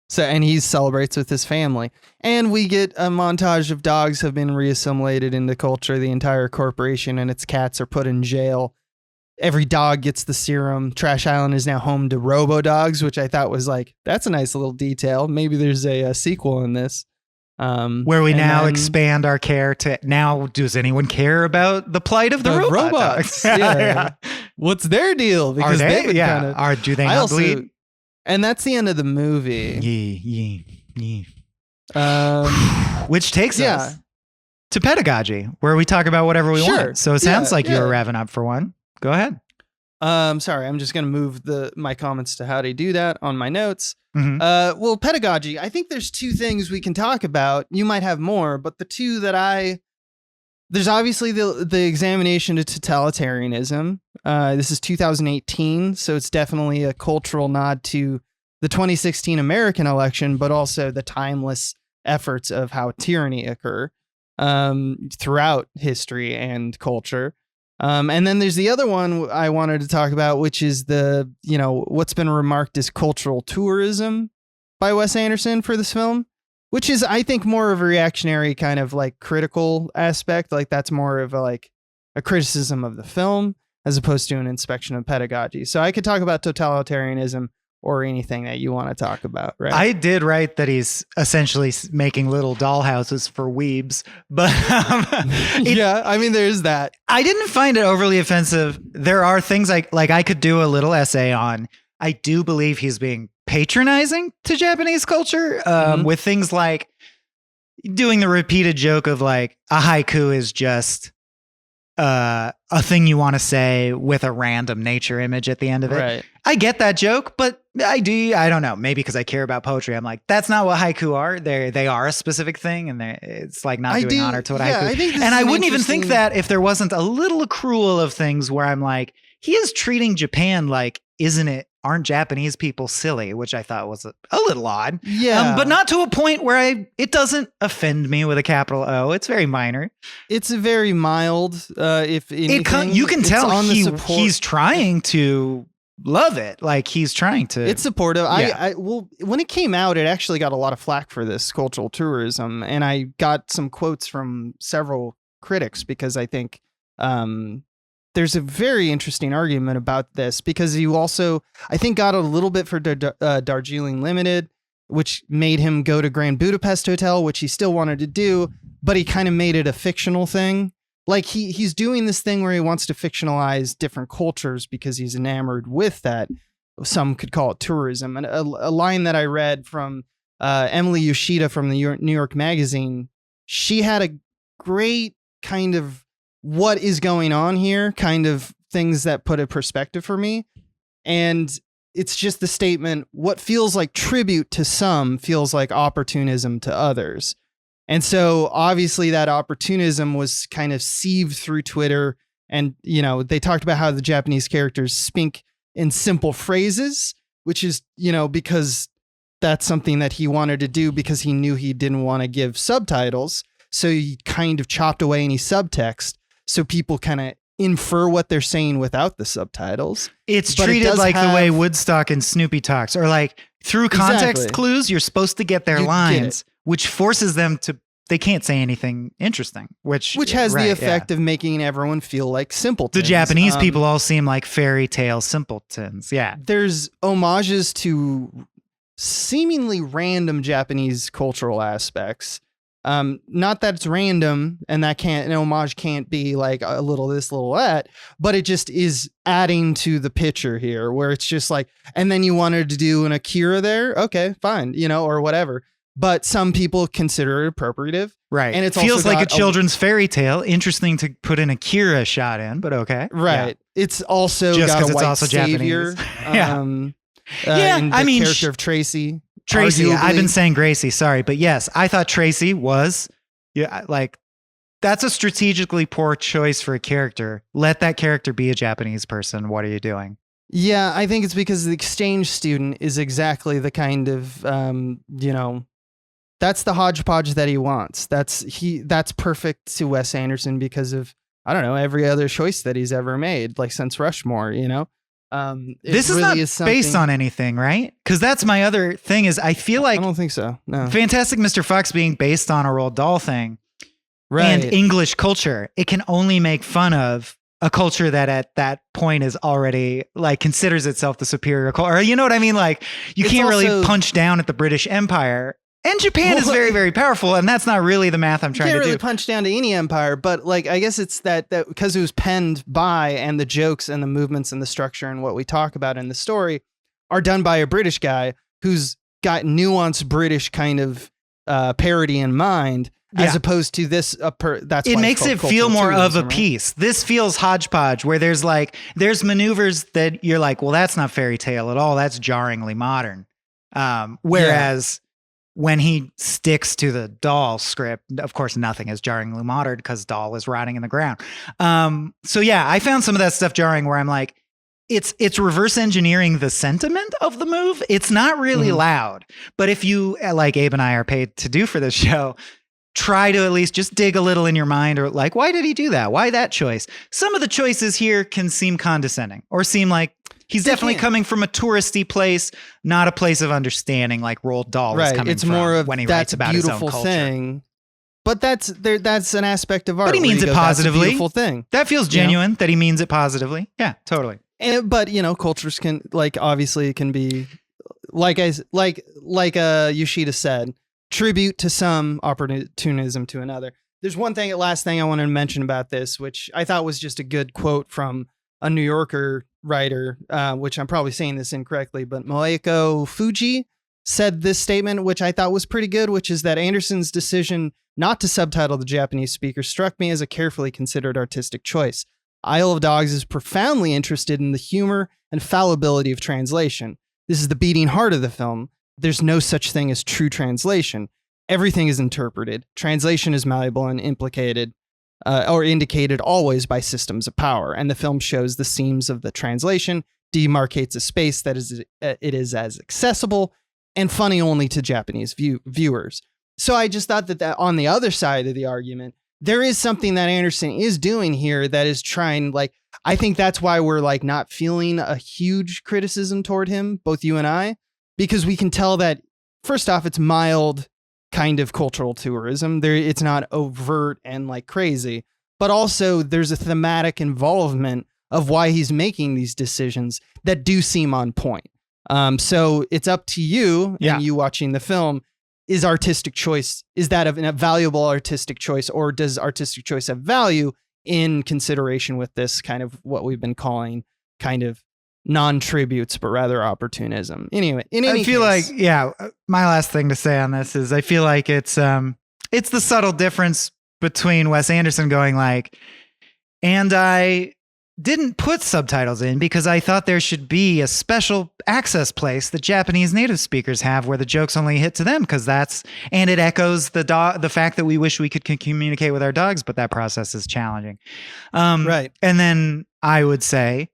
So, and he celebrates with his family. And we get a montage of dogs have been reassimilated into culture. The entire corporation and its cats are put in jail. Every dog gets the serum. Trash Island is now home to robo-dogs, which I thought was like, that's a nice little detail. Maybe there's a sequel in this. Where we now expand our care to now, does anyone care about the plight of the robots? Yeah. What's their deal? Because do they not bleed? And that's the end of the movie. Which takes us to pedagogy, where we talk about whatever we want. So it sounds like you were revving up for one. Go ahead. Sorry, I'm just going to move my comments to how to do that on my notes. Mm-hmm. Well, pedagogy, I think there's 2 things we can talk about. You might have more, but the 2 that there's obviously the examination to totalitarianism. This is 2018, so it's definitely a cultural nod to the 2016 American election, but also the timeless efforts of how tyranny occur throughout history and culture. And then there's the other one I wanted to talk about, which is what's been remarked as cultural tourism by Wes Anderson for this film, which is, I think, more of a reactionary kind of like critical aspect. Like that's more of a criticism of the film as opposed to an inspection of pedagogy. So I could talk about totalitarianism or anything that you want to talk about, right? I did write that he's essentially making little dollhouses for weebs, but I mean, there's that. I didn't find it overly offensive. There are things I could do a little essay on. I do believe he's being patronizing to Japanese culture with things like doing the repeated joke of like a haiku is just a thing you want to say with a random nature image at the end of it. Right. I get that joke, but I don't know, maybe because I care about poetry. I'm like, that's not what haiku are. They are a specific thing, and it's like not doing honor to what haiku. And I wouldn't even think that if there wasn't a little accrual of things where I'm like, he is treating Japan like, aren't Japanese people silly? Which I thought was a little odd. Yeah. But not to a point where it doesn't offend me with a capital O. It's very minor. It's a very mild, if anything. You can tell he's trying to love it. Like he's trying to. It's supportive. Yeah. Well, when it came out, it actually got a lot of flack for this cultural tourism. And I got some quotes from several critics because I think, there's a very interesting argument about this because you also, I think, got a little bit for Darjeeling Limited, which made him go to Grand Budapest Hotel, which he still wanted to do, but he kind of made it a fictional thing. Like he's doing this thing where he wants to fictionalize different cultures because he's enamored with that. Some could call it tourism. And a line that I read from Emily Yoshida from the New York Magazine, she had a great kind of what is going on here, kind of things that put a perspective for me. And it's just the statement, what feels like tribute to some feels like opportunism to others. And so obviously that opportunism was kind of sieved through Twitter. And, they talked about how the Japanese characters speak in simple phrases, which is, because that's something that he wanted to do because he knew he didn't want to give subtitles. So he kind of chopped away any subtext so people kind of infer what they're saying without the subtitles. It's treated like the way Woodstock and Snoopy talks, or like through context clues, you're supposed to get their lines, which forces them to, they can't say anything interesting, which has the effect of making everyone feel like simpletons. The Japanese people all seem like fairy tale simpletons. Yeah. There's homages to seemingly random Japanese cultural aspects. Not that it's random and an homage can't be like a little this, little that, but it just is adding to the picture here where it's just like, and then you wanted to do an Akira there. Okay, fine. Or whatever. But some people consider it appropriative. Right. And it feels like a children's fairy tale. Interesting to put an Akira shot in, but okay. Right. Yeah. It's also just got a white also savior. Japanese. The character of Tracy. Tracy, arguably. I've been saying Gracie, sorry. But yes, I thought Tracy was, that's a strategically poor choice for a character. Let that character be a Japanese person. What are you doing? Yeah, I think it's because the exchange student is exactly the kind of, that's the hodgepodge that he wants. That's perfect to Wes Anderson because of, I don't know, every other choice that he's ever made, like since Rushmore, This is really not based on anything, right? Because that's my other thing is I feel like I don't think so. No. Fantastic Mr. Fox being based on a Roald Dahl thing right. and English culture, it can only make fun of a culture that at that point is already like considers itself the superior culture. You know what I mean? Like you can't really punch down at the British Empire. And Japan is very, very powerful, and that's not really the math I'm trying to do. You can't really punch down to any empire, but like I guess it's that because it was penned by, and the jokes and the movements and the structure and what we talk about in the story are done by a British guy who's got nuanced British kind of parody in mind, as opposed to this. That's it why makes it feel more of a piece. This feels hodgepodge, where there's maneuvers that you're like, well, that's not fairy tale at all. That's jarringly modern. Whereas. When he sticks to the Dahl script, of course, nothing is jarringly modern because Dahl is rotting in the ground. So yeah, I found some of that stuff jarring where I'm like, it's reverse engineering the sentiment of the move. It's not really loud, but if you, like Abe and I are paid to do for this show, try to at least just dig a little in your mind or like, why did he do that? Why that choice? Some of the choices here can seem condescending or seem like, he's definitely coming from a touristy place, not a place of understanding like Roald Dahl is coming from more of when he writes about his own culture. Thing. But that's an aspect of art. But he means it positively. That's a beautiful thing. That feels genuine that he means it positively. Yeah, totally. But cultures can obviously it can be like Yoshida said, tribute to some, opportunism to another. There's last thing I wanted to mention about this, which I thought was just a good quote from a New Yorker writer, which I'm probably saying this incorrectly, but Moeko Fuji said this statement, which I thought was pretty good, which is that Anderson's decision not to subtitle the Japanese speaker struck me as a carefully considered artistic choice. Isle of Dogs is profoundly interested in the humor and fallibility of translation. This is the beating heart of the film. There's no such thing as true translation. Everything is interpreted. Translation is malleable and implicated or indicated always by systems of power. And the film shows the seams of the translation, demarcates a space that it is as accessible and funny only to Japanese viewers. So I just thought that on the other side of the argument, there is something that Anderson is doing here that is trying, I think that's why we're not feeling a huge criticism toward him, both you and I, because we can tell that first off, it's mild kind of cultural tourism. It's not overt and crazy, but also there's a thematic involvement of why he's making these decisions that do seem on point. So it's up to you and you watching the film. Is artistic choice, is that a valuable artistic choice, or does artistic choice have value in consideration with this kind of what we've been calling kind of non-tributes, but rather opportunism? Anyway, I feel my last thing to say on this is I feel like it's the subtle difference between Wes Anderson going and I didn't put subtitles in because I thought there should be a special access place that Japanese native speakers have where the jokes only hit to them, because and it echoes the fact that we wish we could communicate with our dogs, but that process is challenging. Right. And then I would say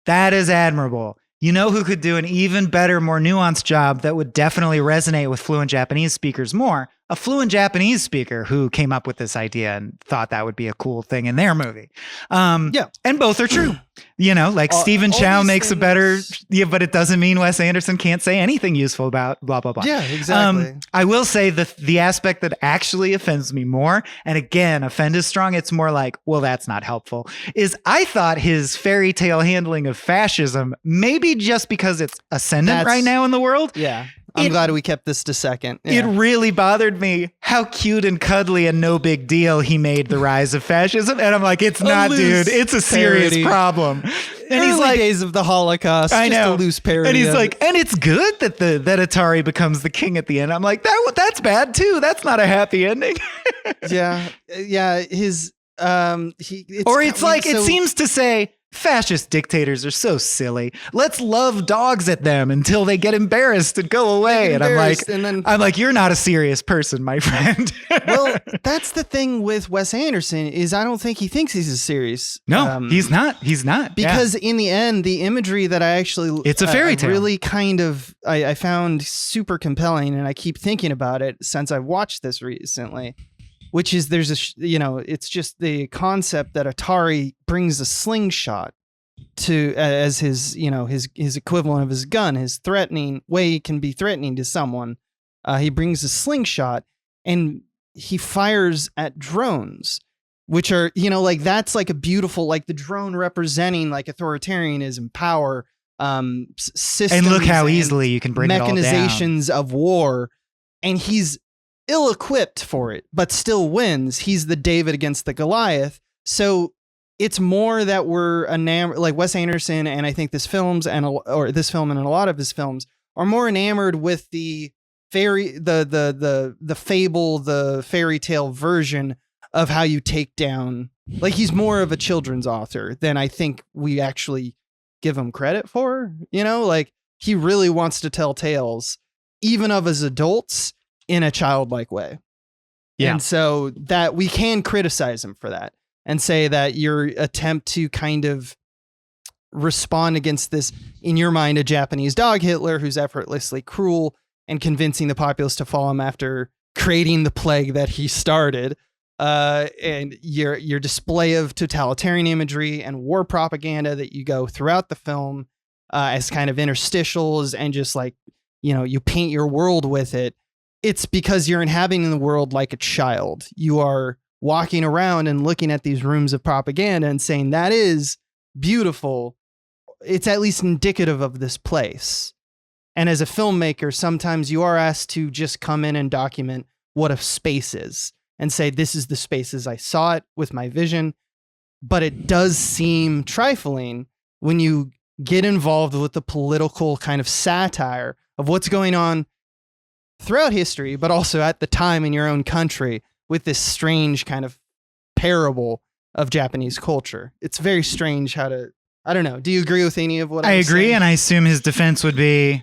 that is admirable. You know who could do an even better, more nuanced job that would definitely resonate with fluent Japanese speakers more? A fluent Japanese speaker who came up with this idea and thought that would be a cool thing in their movie. Yeah. And both are true. You know, like Stephen Chow makes a better, but it doesn't mean Wes Anderson can't say anything useful about blah, blah, blah. Yeah, exactly. I will say the aspect that actually offends me more, and again, offend is strong, it's more like, well, that's not helpful, is I thought his fairy tale handling of fascism, maybe just because it's ascendant right now in the world. Yeah. I'm glad we kept this to second. Yeah. It really bothered me how cute and cuddly and no big deal he made the rise of fascism. And I'm like, it's not, dude. It's a serious problem. And he's like, days of the Holocaust. I know. Just a loose parody. And he's like, and it's good that that Atari becomes the king at the end. I'm like, that's bad too. That's not a happy ending. Yeah. His it seems to say, fascist dictators are so silly. Let's love dogs at them until they get embarrassed and go away. And I'm like, you're not a serious person, my friend. Well, that's the thing with Wes Anderson is I don't think he thinks he's a serious. No, he's not. He's not. Because in the end, the imagery that I actually it's a fairy tale. Really kind of I found super compelling, and I keep thinking about it since I've watched this recently. Which is it's just the concept that Atari brings a slingshot to as his equivalent of his gun, his threatening way he can be threatening to someone. He brings a slingshot and he fires at drones, which are, that's like a beautiful, like the drone representing like authoritarianism, power, systems. And look how easily you can bring mechanizations it all down. Of war. And he's ill-equipped for it, but still wins. He's the David against the Goliath. So it's more that we're enamored, like Wes Anderson, and I think this film and a lot of his films are more enamored with the fairy, the fable, the fairy tale version of how you take down. Like he's more of a children's author than I think we actually give him credit for. Like he really wants to tell tales, even of his adults, in a childlike way. Yeah. And so that we can criticize him for that and say that your attempt to kind of respond against this, in your mind, a Japanese dog Hitler who's effortlessly cruel and convincing the populace to follow him after creating the plague that he started. And your display of totalitarian imagery and war propaganda that you go throughout the film as kind of interstitials and just like, you paint your world with it. It's because you're inhabiting the world like a child. You are walking around and looking at these rooms of propaganda and saying, that is beautiful. It's at least indicative of this place. And as a filmmaker, sometimes you are asked to just come in and document what a space is and say, this is the space as I saw it with my vision. But it does seem trifling when you get involved with the political kind of satire of what's going on throughout history, but also at the time in your own country with this strange kind of parable of Japanese culture. It's very strange I don't know. Do you agree with any of what I agree? saying? And I assume his defense would be,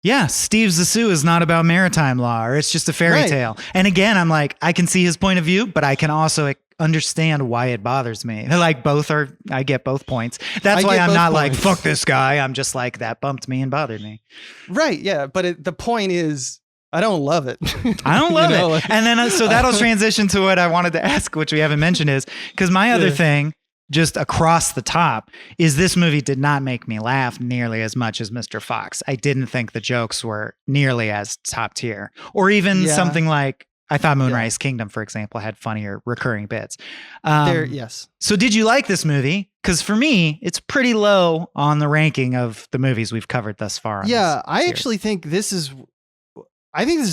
yeah, Steve Zissou is not about maritime law, or it's just a fairy tale. And again, I'm like, I can see his point of view, but I can also understand why it bothers me. Like I get both points. That's why I'm not like, fuck this guy. I'm just like, that bumped me and bothered me. Right. Yeah. But the point is, I don't love it. I don't love it. And then, so that'll transition to what I wanted to ask, which we haven't mentioned is, because my other thing, just across the top, is this movie did not make me laugh nearly as much as Mr. Fox. I didn't think the jokes were nearly as top tier, or even something like, I thought Moonrise Kingdom, for example, had funnier recurring bits. Yes. So did you like this movie? Because for me, it's pretty low on the ranking of the movies we've covered thus far. Yeah, I actually think this is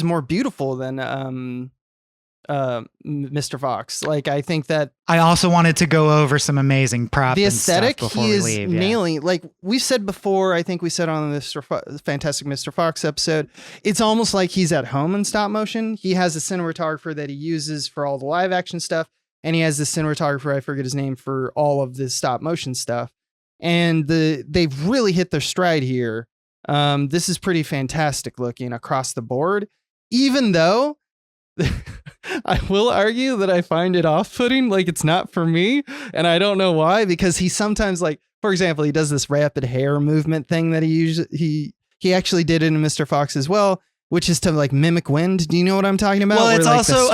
more beautiful than Mr. Fox. Like, I think that I also wanted to go over some amazing props. The aesthetic and stuff before he we is leave. nailing. Like we said before, I think we said on this Fantastic Mr. Fox episode, it's almost like he's at home in stop motion. He has a cinematographer that he uses for all the live action stuff. and he has the cinematographer, I forget his name, for all of this stop motion stuff. And they've really hit their stride here. This is pretty fantastic looking across the board, even though I will argue that I find it off-putting. Like, it's not for me, and I don't know why, because he sometimes, like, for example, he does this rapid hair movement thing that he actually did it in Mr. Fox as well, which is to like mimic wind. Do you know what I'm talking about? Well, Where, it's like, also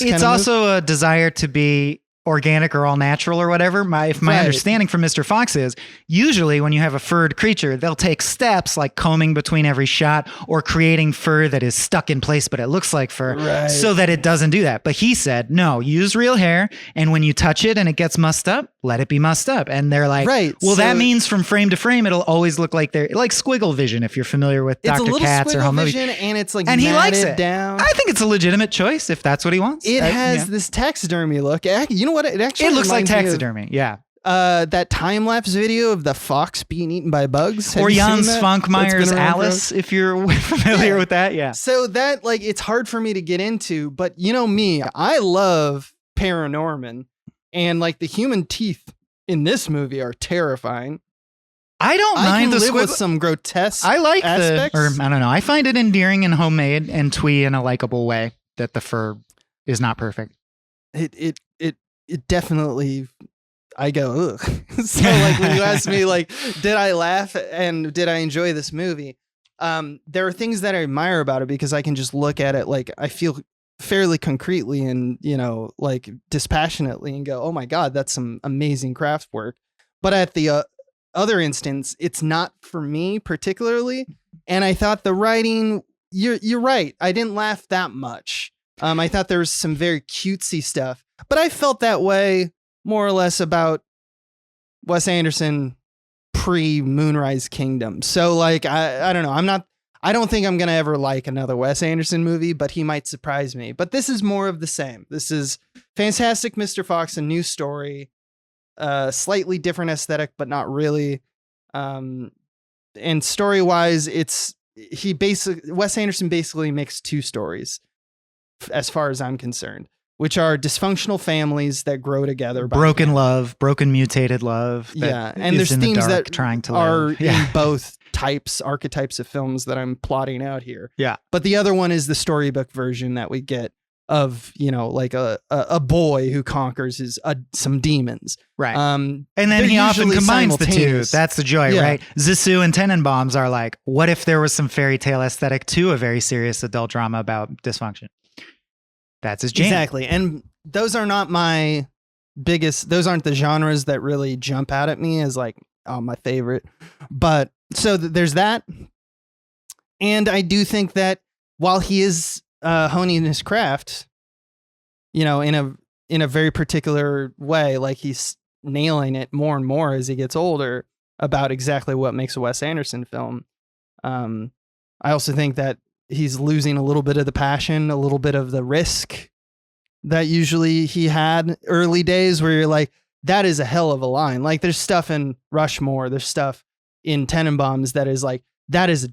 it's also a desire to be organic or all natural or whatever. My understanding from Mr. Fox is usually when you have a furred creature, they'll take steps like combing between every shot or creating fur that is stuck in place, but it looks like fur so that it doesn't do that. But he said, no, use real hair. And when you touch it and it gets mussed up, let it be mussed up. And they're like, well, so that means from frame to frame, it'll always look like they're like squiggle vision. If you're familiar with Dr. Katz or home movies, and it's like, and he likes it down. I think it's a legitimate choice if that's what he wants. It has this taxidermy look. You know what? It looks like taxidermy. Yeah. That time-lapse video of the fox being eaten by bugs. Or Jan Svankmeyer's Alice, if you're familiar with that. Yeah. So that, like, it's hard for me to get into, but you know me, I love Paranorman, and like the human teeth in this movie are terrifying. I don't mind the live with some grotesque I like aspects. I don't know. I find it endearing and homemade and twee in a likable way that the fur is not perfect. It definitely, I go, ugh. So like when you ask me, like, did I laugh and did I enjoy this movie? There are things that I admire about it because I can just look at it like I feel fairly concretely and, you know, like dispassionately and go, oh my God, that's some amazing craft work. But at the other instance, it's not for me particularly. And I thought the writing, you're right. I didn't laugh that much. I thought there was some very cutesy stuff, but I felt that way more or less about Wes Anderson pre-Moonrise Kingdom. So like, I don't know. I don't think I'm going to ever like another Wes Anderson movie, but he might surprise me. But this is more of the same. This is Fantastic Mr. Fox, a new story, slightly different aesthetic, but not really. And story-wise, Wes Anderson basically makes two stories, as far as I'm concerned, which are dysfunctional families that grow together. Broken love, broken mutated love. Yeah. And there's themes that trying to are live. in both archetypes of films that I'm plotting out here. Yeah. But the other one is the storybook version that we get of, you know, like a boy who conquers some demons. Right. And then he often combines the two. That's the joy, right? Zissou and Tenenbaums are like, what if there was some fairy tale aesthetic to a very serious adult drama about dysfunction? That's his jam. Exactly. And those are not my biggest, those aren't the genres that really jump out at me as like, oh, my favorite. But so there's that. And I do think that while he is honing his craft, you know, in a very particular way, like he's nailing it more and more as he gets older about exactly what makes a Wes Anderson film. I also think that he's losing a little bit of the passion, a little bit of the risk that usually he had early days where you're like, that is a hell of a line. Like there's stuff in Rushmore, there's stuff in Tenenbaums that is like, that is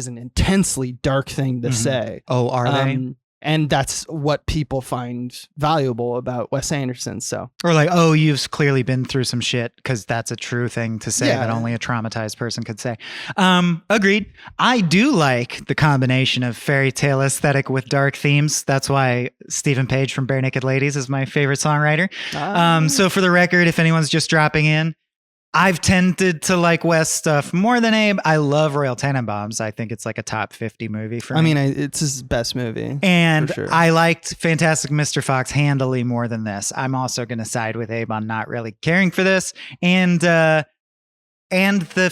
an intensely dark thing to say. Oh, are they? And that's what people find valuable about Wes Anderson. So, or like, oh, you've clearly been through some shit, because that's a true thing to say that only a traumatized person could say. Agreed. I do like the combination of fairy tale aesthetic with dark themes. That's why Stephen Page from Bare Naked Ladies is my favorite songwriter. So for the record, if anyone's just dropping in, I've tended to like Wes stuff more than Abe. I love Royal Tenenbaums. I think it's like a top 50 movie for me. I mean, it's his best movie. And sure. I liked Fantastic Mr. Fox handily more than this. I'm also going to side with Abe on not really caring for this. And the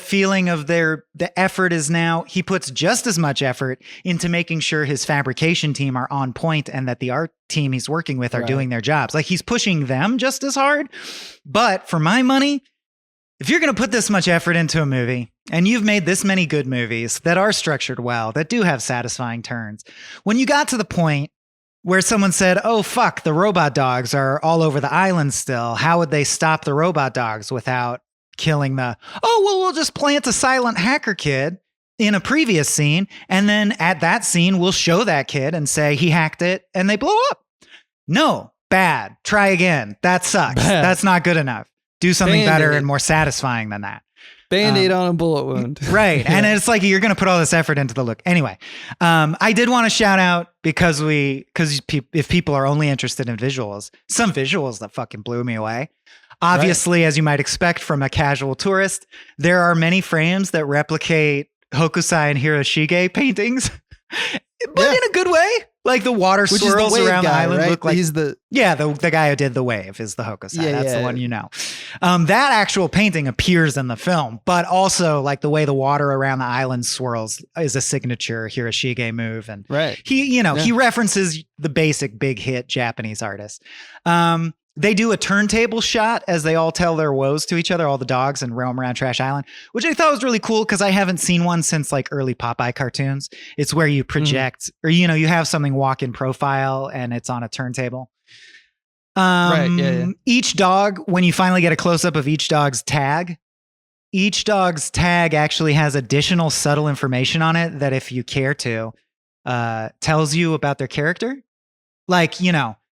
feeling of the effort is now, he puts just as much effort into making sure his fabrication team are on point and that the art team he's working with are doing their jobs. Like he's pushing them just as hard. But for my money, if you're going to put this much effort into a movie and you've made this many good movies that are structured well, that do have satisfying turns, when you got to the point where someone said, oh, fuck, the robot dogs are all over the island still, how would they stop the robot dogs without killing we'll just plant a silent hacker kid in a previous scene. And then at that scene, we'll show that kid and say he hacked it and they blow up. No. bad. Try again. That sucks. Bad. That's not good enough. Do something Band-Aid. better and more satisfying than that. Band-Aid on a bullet wound. Right. And it's like, you're going to put all this effort into the look. Anyway, I did want to shout out because if people are only interested in visuals, some visuals that fucking blew me away. Obviously, as you might expect from a casual tourist, there are many frames that replicate Hokusai and Hiroshige paintings, but in a good way. Like the water swirls around the island look like he's the guy who did the wave is the Hokusai. That's the one you know. That actual painting appears in the film, but also like the way the water around the island swirls is a signature Hiroshige move. And he references the basic big hit Japanese artist. They do a turntable shot as they all tell their woes to each other, all the dogs, and roam around Trash Island, which I thought was really cool because I haven't seen one since like early Popeye cartoons. It's where you project or, you have something walk in profile and it's on a turntable. Each dog, when you finally get a close up of each dog's tag actually has additional subtle information on it that if you care to, tells you about their character. Like,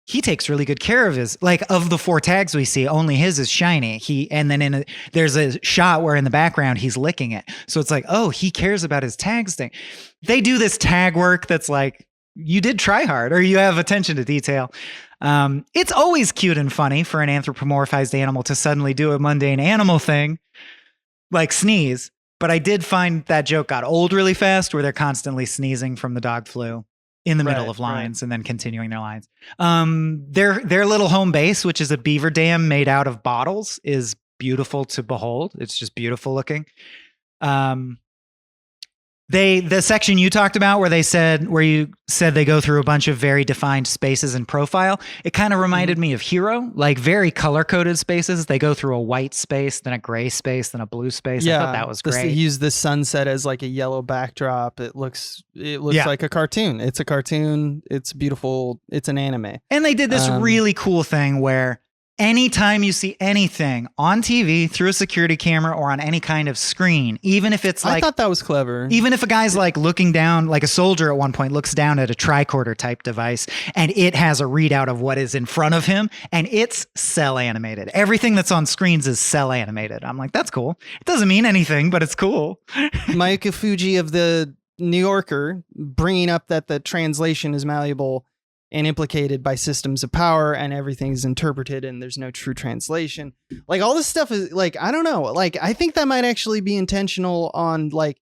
he takes really good care of of the 4 tags we see, only his is shiny. There's a shot where in the background he's licking it. So it's like, oh, he cares about his tags thing. They do this tag work that's like, you did try hard or you have attention to detail. It's always cute and funny for an anthropomorphized animal to suddenly do a mundane animal thing like sneeze. But I did find that joke got old really fast where they're constantly sneezing from the dog flu in the middle of lines and then continuing their lines. Their little home base, which is a beaver dam made out of bottles, is beautiful to behold. It's just beautiful looking. The section you talked about where you said they go through a bunch of very defined spaces and profile, it kind of reminded me of Hero, like very color-coded spaces. They go through a white space, then a gray space, then a blue space. I thought that was great. Use the sunset as like a yellow backdrop. It looks like a cartoon. It's a cartoon. It's beautiful. It's an anime. And they did this really cool thing where anytime you see anything on TV through a security camera or on any kind of screen, even if it's like, I thought that was clever. Even if a guy's like looking down, like a soldier at one point looks down at a tricorder type device and it has a readout of what is in front of him and it's cell animated. Everything that's on screens is cell animated. I'm like, that's cool. It doesn't mean anything, but it's cool. Mike Fuji of the New Yorker bringing up that the translation is malleable and implicated by systems of power and everything's interpreted and there's no true translation. Like all this stuff is like, I don't know. Like, I think that might actually be intentional on like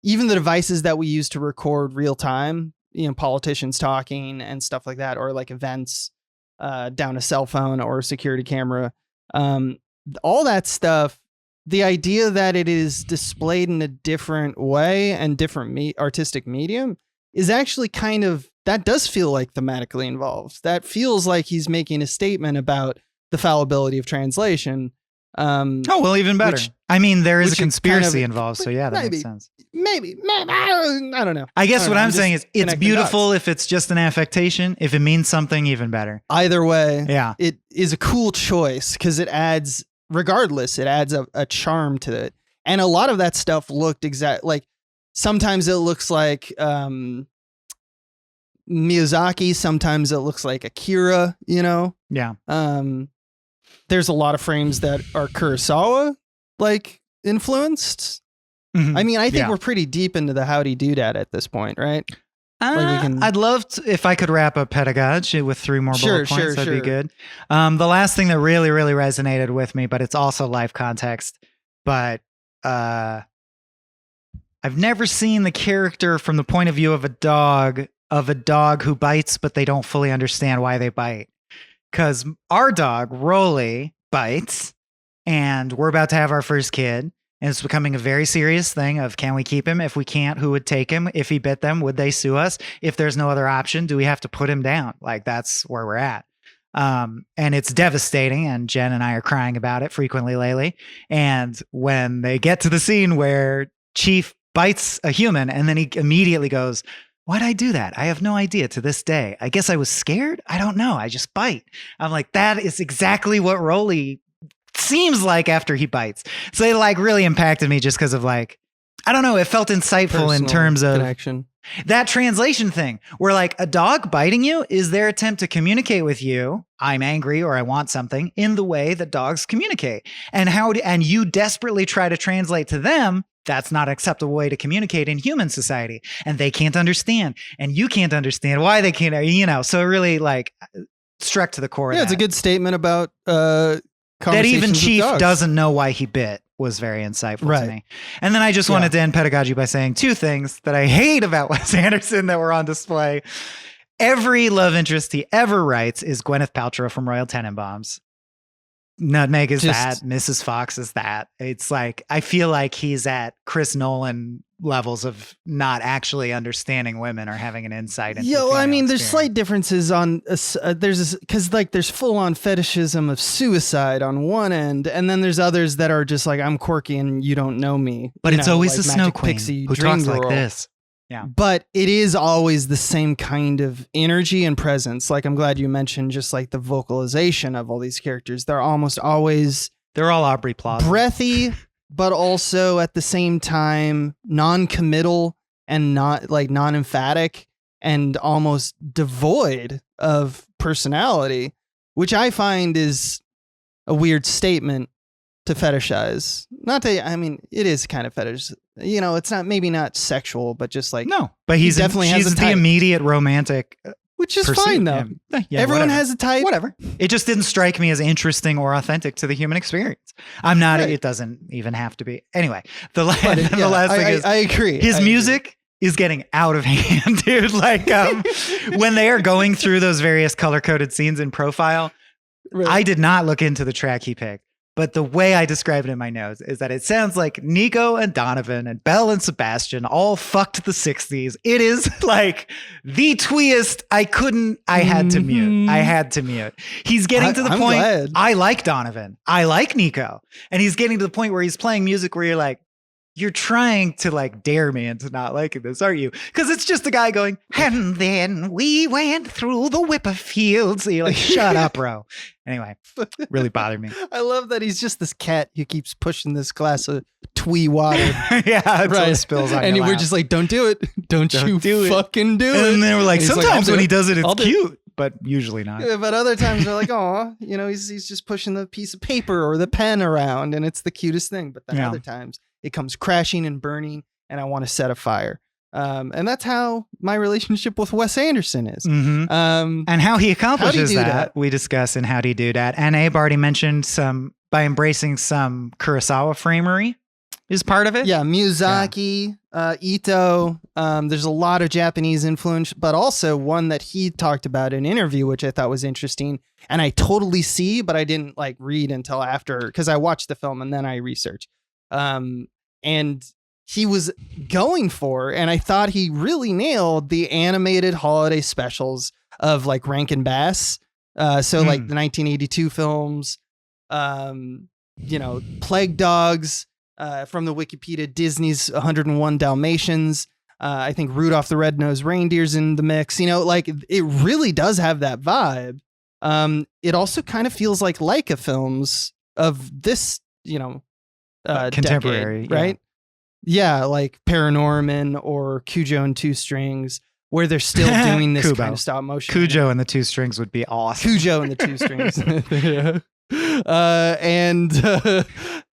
even the devices that we use to record real time, politicians talking and stuff like that, or like events down a cell phone or a security camera. All that stuff, the idea that it is displayed in a different way and different artistic medium is actually kind of, that does feel like thematically involved. That feels like he's making a statement about the fallibility of translation. Even better. There is a conspiracy involved. So yeah, that makes sense. Maybe. I don't know. I guess what I'm saying is it's beautiful if it's just an affectation. If it means something, even better. Either way, yeah, it is a cool choice because it adds a charm to it. And a lot of that stuff looked like sometimes it looks like Miyazaki, sometimes it looks like Akira, Yeah. There's a lot of frames that are Kurosawa like influenced. Mm-hmm. I think we're pretty deep into the Howdy Doodad at this point, right? I'd love to, if I could wrap up Pedagogy with 3 more bullet points, that'd be good. The last thing that really, really resonated with me, but it's also life context, but I've never seen the character from the point of view of a dog who bites, but they don't fully understand why they bite. Because our dog, Rolly, bites, and we're about to have our first kid, and it's becoming a very serious thing of, can we keep him? If we can't, who would take him? If he bit them, would they sue us? If there's no other option, do we have to put him down? Like, that's where we're at. And it's devastating, and Jen and I are crying about it frequently lately. And when they get to the scene where Chief bites a human, and then he immediately goes, why'd I do that? I have no idea to this day. I guess I was scared. I don't know. I just bite. I'm like, that is exactly what Rolly seems like after he bites. So it like really impacted me just because of like, I don't know. It felt insightful in terms of connection. That translation thing where like a dog biting you is their attempt to communicate with you. I'm angry or I want something in the way that dogs communicate. And and you desperately try to translate to them. That's not an acceptable way to communicate in human society. And they can't understand. And you can't understand why they can't, so it really like struck to the core. Yeah, of it's a good statement about that even conversations with Chief dogs. doesn't know why he bit was very insightful to me. And then I just wanted to end pedagogy by saying two things that I hate about Wes Anderson that were on display. Every love interest he ever writes is Gwyneth Paltrow from Royal Tenenbaums. Nutmeg is that. Mrs. Fox is that. It's like, I feel like he's at Chris Nolan levels of not actually understanding women or having an insight into I mean, there's experience. slight differences on because like there's full on fetishism of suicide on one end, and then there's others that are just like, I'm quirky and you don't know me. But it's always like the Snow Magic Queen Pixie who Dream talks like Girl. this. Yeah. But it is always the same kind of energy and presence. Like, I'm glad you mentioned just like the vocalization of all these characters. They're almost always They're all Aubrey Plaza. breathy, but also at the same time non-committal and not like non-emphatic and almost devoid of personality, which I find is a weird statement to fetishize. Not to, I mean, it is kind of fetish. It's not, maybe not sexual, but just like, No, but he's definitely has she's a the type. immediate romantic which is pursuit. fine though. Yeah, Everyone whatever. has a type. Whatever. It just didn't strike me as interesting or authentic to the human experience. I'm not. Right. It doesn't even have to be. Anyway, the But last thing is I agree. his I agree. music is getting out of hand, dude. Like when they are going through those various color coded scenes in Profile, Right. I did not look into the track he picked. But the way I described it in my notes is that it sounds like Nico and Donovan and Belle and Sebastian all fucked the 60s. It is like the tweest. I had to mute. I had to mute. He's getting to the I'm point. glad. I like Donovan. I like Nico. And he's getting to the point where he's playing music where you're like, you're trying to like dare me into not liking this, aren't you? Because it's just a guy going, and then we went through the whipper fields. So you're like, shut up, bro. Anyway, really bothered me. I love that he's just this cat who keeps pushing this glass of twee water. Yeah, until it spills on and your we're lap. just like, don't do it. Don't you do it. fucking do it. And they were like, And he's sometimes "I'll when do he it. does it, I'll it's do it." cute, but usually not. Yeah, but other times they're like, oh, he's just pushing the piece of paper or the pen around and it's the cutest thing. But then Yeah. other times it comes crashing and burning and I want to set a fire. And that's how my relationship with Wes Anderson is. Mhm. Um, And how he accomplishes do that, we discuss in How Do You Do That. And Abe already mentioned by embracing some Kurosawa framery is part of it. yeah, Miyazaki, Ito. There's a lot of Japanese influence, but also one that he talked about in an interview, which I thought was interesting. And I totally see, but I didn't like read until after because I watched the film and then I researched. And he was going for, and I thought he really nailed the animated holiday specials of like Rankin Bass. So like the 1982 films, Plague Dogs, from the Wikipedia, Disney's 101 Dalmatians. I think Rudolph the Red-Nosed Reindeer's in the mix. Like it really does have that vibe. It also kind of feels like Leica films of this, Contemporary, decade, right? Yeah, like Paranorman or Cujo and Two Strings, where they're still doing this Kubo. kind of stop motion. Cujo and the Two Strings would be awesome. Cujo and the Two Strings.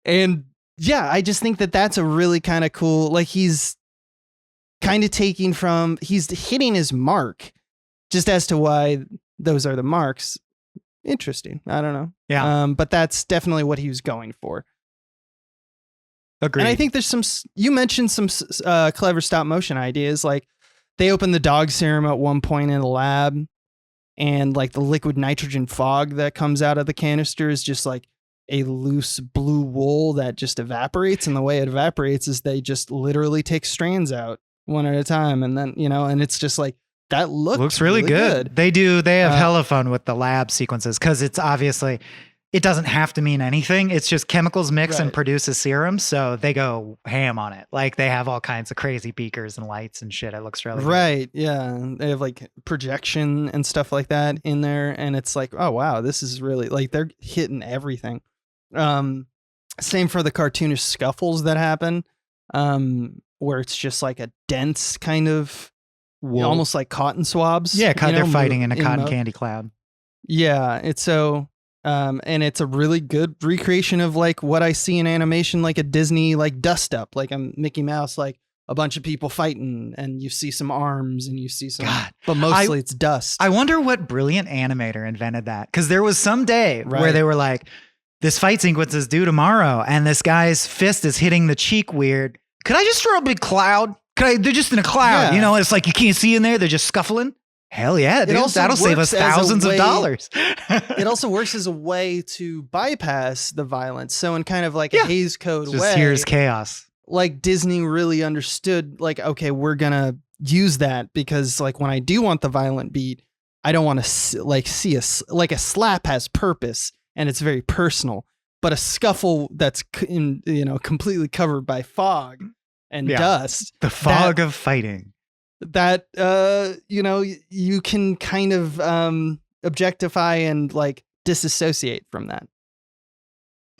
And yeah, I just think that that's a really kind of cool, like he's kind of he's hitting his mark just as to why those are the marks. Interesting. I don't know. Yeah. But that's definitely what he was going for. Agreed. And I think there's you mentioned some clever stop motion ideas. Like they open the dog serum at one point in the lab and like the liquid nitrogen fog that comes out of the canister is just like a loose blue wool that just evaporates. And the way it evaporates is they just literally take strands out one at a time. And then, and it's just like, that looks really good. They have hella fun with the lab sequences because it's obviously, it doesn't have to mean anything. It's just chemicals mix and produce a serum. So they go ham on it. Like they have all kinds of crazy beakers and lights and shit. It looks really right. Yeah. They have like projection and stuff like that in there. And it's like, oh, wow, this is really like they're hitting everything. Same for the cartoonish scuffles that happen, where it's just like a dense kind of Whoa. almost like cotton swabs. Yeah, you know, they're fighting in a cotton mode. candy cloud. Yeah, it's so and it's a really good recreation of like what I see in animation, like a Disney like dust up, like a Mickey Mouse, like a bunch of people fighting, and you see some arms and you see some, God. but mostly it's dust. I wonder what brilliant animator invented that, because there was some day where Right. they were like, this fight sequence is due tomorrow, and this guy's fist is hitting the cheek weird. Could I just throw a big cloud? They're just in a cloud, Yeah. you know, it's like you can't see in there, they're just scuffling. Hell yeah, dude. also That'll save us works as a thousands of way- dollars. It also works as a way to bypass the violence. So in kind of like Yeah. a Hays Code just way, here's chaos. like Disney really understood, like, okay, we're gonna use that because like when I do want the violent beat, I don't want to see a slap has purpose and it's very personal, but a scuffle that's completely covered by fog and Yeah. dust, The fog of fighting. that you can kind of objectify and like disassociate from that.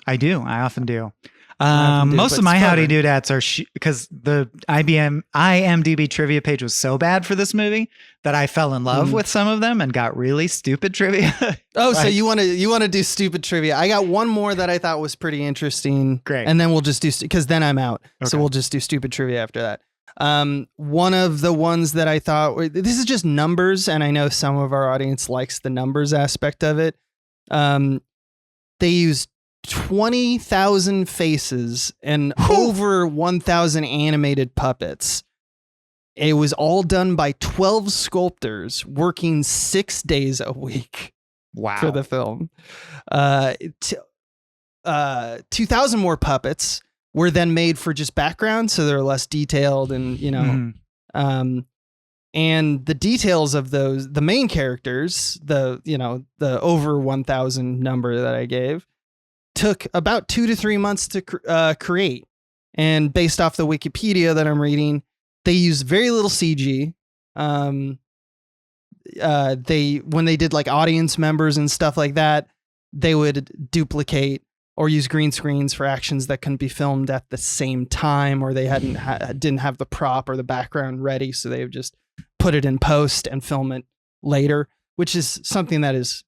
I do. I often do. often do, Most but of my it's howdy covered. doodads are because the IMDb trivia page was so bad for this movie that I fell in love with some of them and got really stupid trivia. Oh, so Like- you want to do stupid trivia? I got one more that I thought was pretty interesting. Great. And then we'll just do because then I'm out. So Okay. we'll just do stupid trivia after that. One of the ones that I thought this is just numbers, and I know some of our audience likes the numbers aspect of it. They used 20,000 faces and over 1,000 animated puppets. It was all done by 12 sculptors working 6 days a week Wow. for the film. 2,000 more puppets were then made for just background, so they're less detailed, and Mhm. and the details of those, the main characters, the over 1,000 number that I gave, took about 2 to 3 months to create. And based off the Wikipedia that I'm reading, they used very little CG. When they did like audience members and stuff like that, they would duplicate or use green screens for actions that couldn't be filmed at the same time, or they didn't have the prop or the background ready, so they would just put it in post and film it later, which is something that is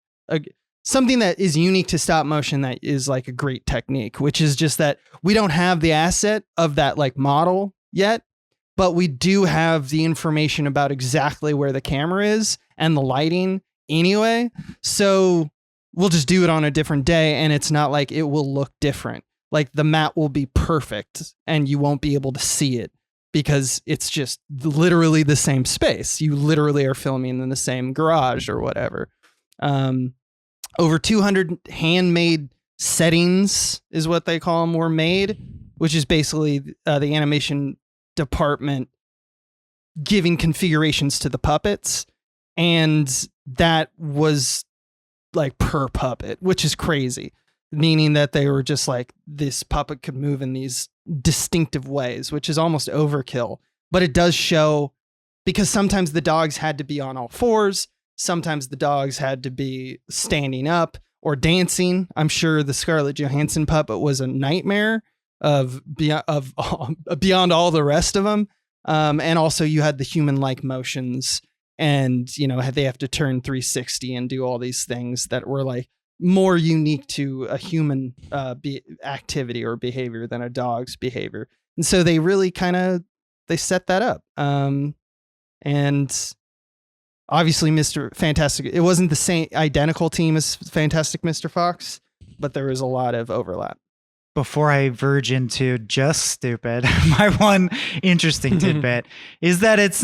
unique to stop motion, that is like a great technique, which is just that we don't have the asset of that like model yet, but we do have the information about exactly where the camera is and the lighting anyway. So we'll just do it on a different day, and it's not like it will look different. Like the mat will be perfect and you won't be able to see it because it's just literally the same space. You literally are filming in the same garage or whatever. Over 200 handmade settings is what they call them were made, which is basically the animation department giving configurations to the puppets. And that was like per puppet, which is crazy, meaning that they were just like, this puppet could move in these distinctive ways, which is almost overkill. But it does show, because sometimes the dogs had to be on all fours. Sometimes the dogs had to be standing up or dancing. I'm sure the Scarlett Johansson puppet was a nightmare beyond all the rest of them. And also you had the human-like motions, and they have to turn 360 and do all these things that were like more unique to a human activity or behavior than a dog's behavior. And so they really they set that up. And obviously Mr. Fantastic, it wasn't the same identical team as Fantastic Mr. Fox, but there was a lot of overlap. Before I verge into just stupid, my one interesting tidbit is that it's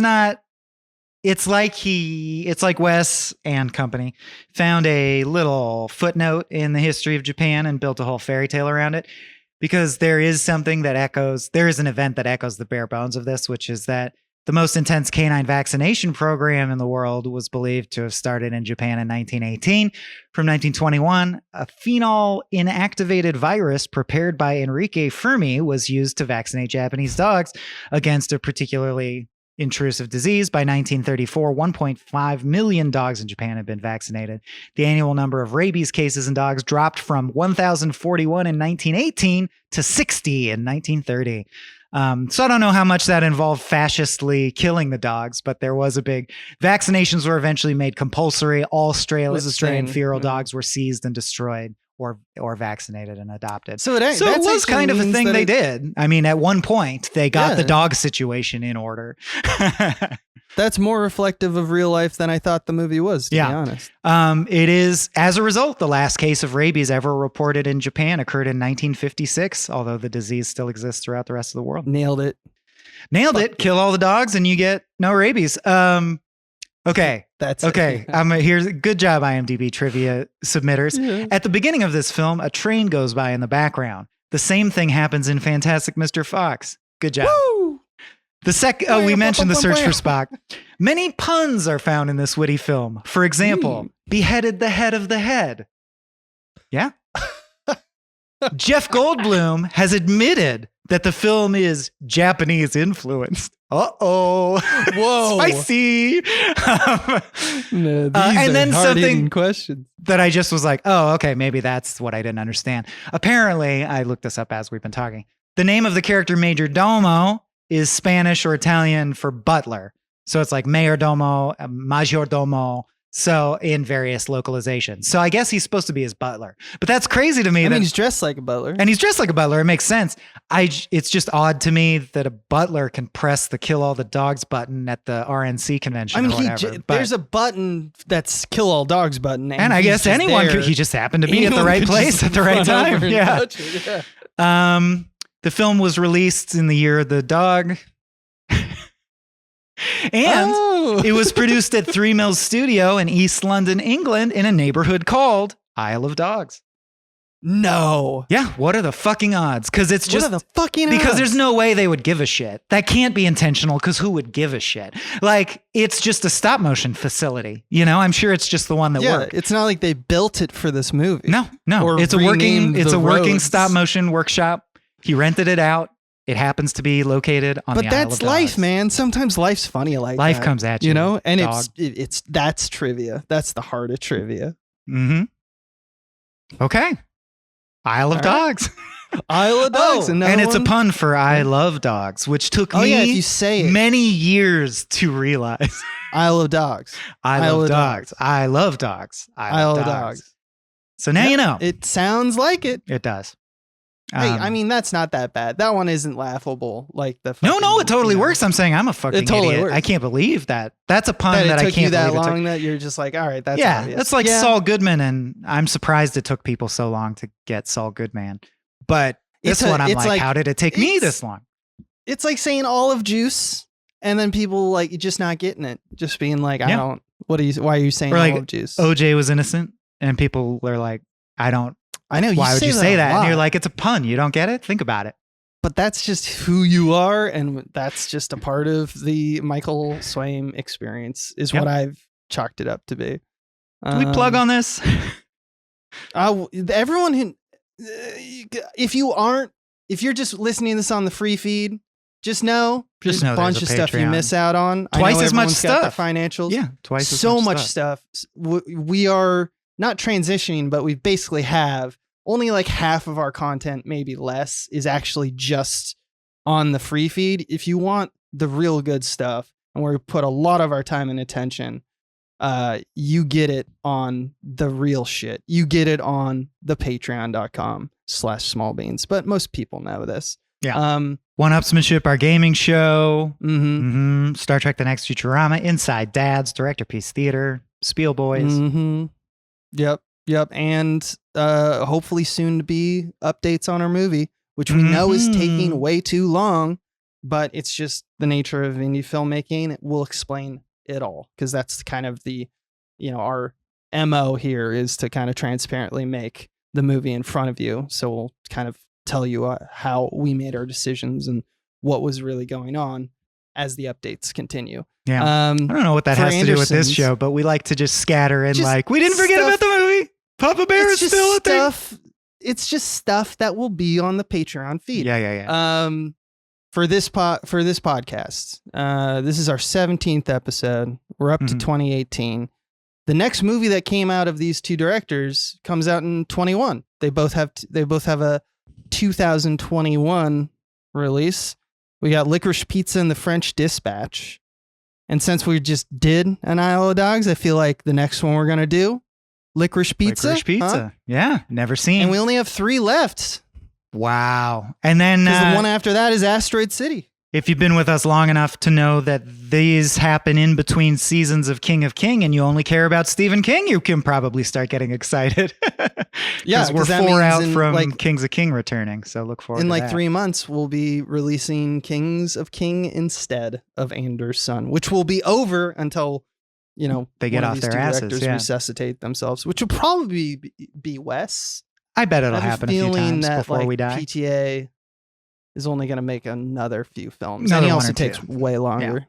like Wes and company found a little footnote in the history of Japan and built a whole fairy tale around it, because there is an event that echoes the bare bones of this, which is that the most intense canine vaccination program in the world was believed to have started in Japan in 1918. From 1921, a phenol inactivated virus prepared by Enrique Fermi was used to vaccinate Japanese dogs against a particularly intrusive disease. By 1934, 1.5 million dogs in Japan had been vaccinated. The annual number of rabies cases in dogs dropped from 1,041 in 1918 to 60 in 1930. So I don't know how much that involved fascistly killing the dogs, but there was a big vaccinations were eventually made compulsory. All stray and feral dogs were seized and destroyed or vaccinated and adopted. So it was kind of a thing they did. I mean, at one point they got the dog situation in order. That's more reflective of real life than I thought the movie was, to be honest. It is, as a result, the last case of rabies ever reported in Japan occurred in 1956, although the disease still exists throughout the rest of the world. Nailed it. Kill all the dogs and you get no rabies. Okay. That's okay. Here's good job, IMDb trivia submitters. Yeah. At the beginning of this film, a train goes by in the background. The same thing happens in Fantastic Mr. Fox. Good job. Woo! We mentioned the search for Spock. Many puns are found in this witty film. For example, beheaded the head of the head. Yeah. Jeff Goldblum has admitted that the film is Japanese influenced. Uh-oh. Whoa. Spicy. No, and then something questions that I just was like, oh, okay, maybe that's what I didn't understand. Apparently, I looked this up as we've been talking. The name of the character Major Domo is Spanish or Italian for butler. So it's like mayordomo, majordomo. So in various localizations. So I guess he's supposed to be his butler. But that's crazy to me. I mean, he's dressed like a butler. And he's dressed like a butler. It makes sense. It's just odd to me that a butler can press the kill all the dogs button at the RNC convention. I mean, there's a button that's kill all dogs button. And I guess anyone could, he just happened to be at the right place at the right time. Yeah. The film was released in the year of the dog. And it was produced at Three Mills Studio in East London, England, in a neighborhood called Isle of Dogs. No. Yeah. What are the fucking odds? Because it's just what are the fucking odds? Because there's no way they would give a shit. That can't be intentional. Because who would give a shit? Like, it's just a stop motion facility. You know, I'm sure it's just the one that worked. It's not like they built it for this movie. No. It's a working stop motion workshop. He rented it out. It happens to be located on the Isle of Dogs. But that's life, man. Sometimes life's funny like life that. Comes at you, you know? And dog. that's trivia. That's the heart of trivia. Mm-hmm. Okay. Isle of Dogs. Isle of Dogs. And it's a pun for I love dogs, which took me if you say it. many years to realize. Isle of Dogs. I love dogs. I love dogs. Isle of Dogs. So now you know. It sounds like it. It does. Hey, I mean, that's not that bad. That one isn't laughable like the No, it totally works. I'm saying I'm a fucking idiot. Works. I can't believe that. That's a pun that I can't believe. It took you that long that you're just like, all right, that's obvious. That's like Saul Goodman, and I'm surprised it took people so long to get Saul Goodman. But this one, I'm like, how did it take me this long? It's like saying olive juice, and then people like just not getting it, just being like, I don't. Why are you saying olive juice? OJ was innocent, and people are like, I know. Why would you say that? And you're like, it's a pun. You don't get it? Think about it. But that's just who you are, and that's just a part of the Michael Swaim experience, is what I've chalked it up to be. Do we plug on this? Everyone who, if you're just listening to this on the free feed, just know there's a bunch of stuff you miss out on. Twice as much stuff. The financials. Yeah, twice as so much stuff. We are not transitioning, but we basically have only like half of our content, maybe less, is actually just on the free feed. If you want the real good stuff, and where we put a lot of our time and attention, you get it on the real shit. You get it on the patreon.com/smallbeans. But most people know this. Yeah. One-Upsmanship, our gaming show. Star Trek: The Next Futurama, Inside Dads, Director Piece Theater, Spiel Boys. Yep. And hopefully soon to be updates on our movie, which we know is taking way too long, but it's just the nature of indie filmmaking. We'll explain it all, because that's kind of the, our MO here is to kind of transparently make the movie in front of you. So we'll kind of tell you how we made our decisions and what was really going on as the updates continue. Yeah. I don't know what that has to do with this show, but we like to just scatter in like, we didn't forget about the movie. Papa Bear is still a thing. It's just stuff that will be on the Patreon feed. Yeah. For this podcast, this is our 17th episode. We're up to 2018. The next movie that came out of these two directors comes out in 21. They both have a 2021 release. We got Licorice Pizza and the French Dispatch. And since we just did an Isle of Dogs, I feel like the next one we're going to do, Licorice Pizza. Licorice Pizza. Huh? Yeah, never seen. And we only have 3 left. Wow. And then Because the one after that is Asteroid City. if you've been with us long enough to know that these happen in between seasons of King of King and you only care about Stephen King, you can probably start getting excited. Yeah, we're 'cause that 4 out means in, from like- Kings of King returning, so look forward In to like that. 3 months, we'll be releasing Kings of King instead of Anders' Son, which will be over until, you know, They get one of off these their two asses, directors yeah. resuscitate themselves, which will probably be Wes. I bet it'll I have happen a a few feeling times that before like we die. PTA is only going to make another few films. Another and he one also or two. takes way longer.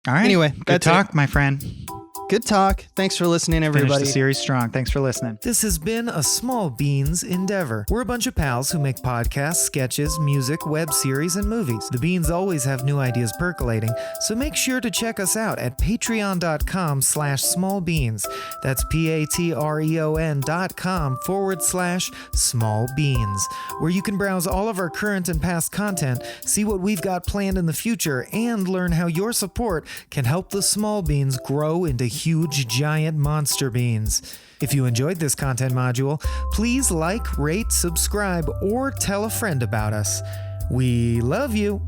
All right. Anyway, good that's talk, my friend. Good talk. Thanks for listening, Finish everybody. the series strong. Thanks for listening. This has been a Small Beans endeavor. We're a bunch of pals who make podcasts, sketches, music, web series, and movies. The beans always have new ideas percolating, so make sure to check us out at patreon.com/smallbeans. That's patreon.com/smallbeans, where you can browse all of our current and past content, see what we've got planned in the future, and learn how your support can help the small beans grow into huge, giant monster beans. If you enjoyed this content module, please like, rate, subscribe, or tell a friend about us. We love you.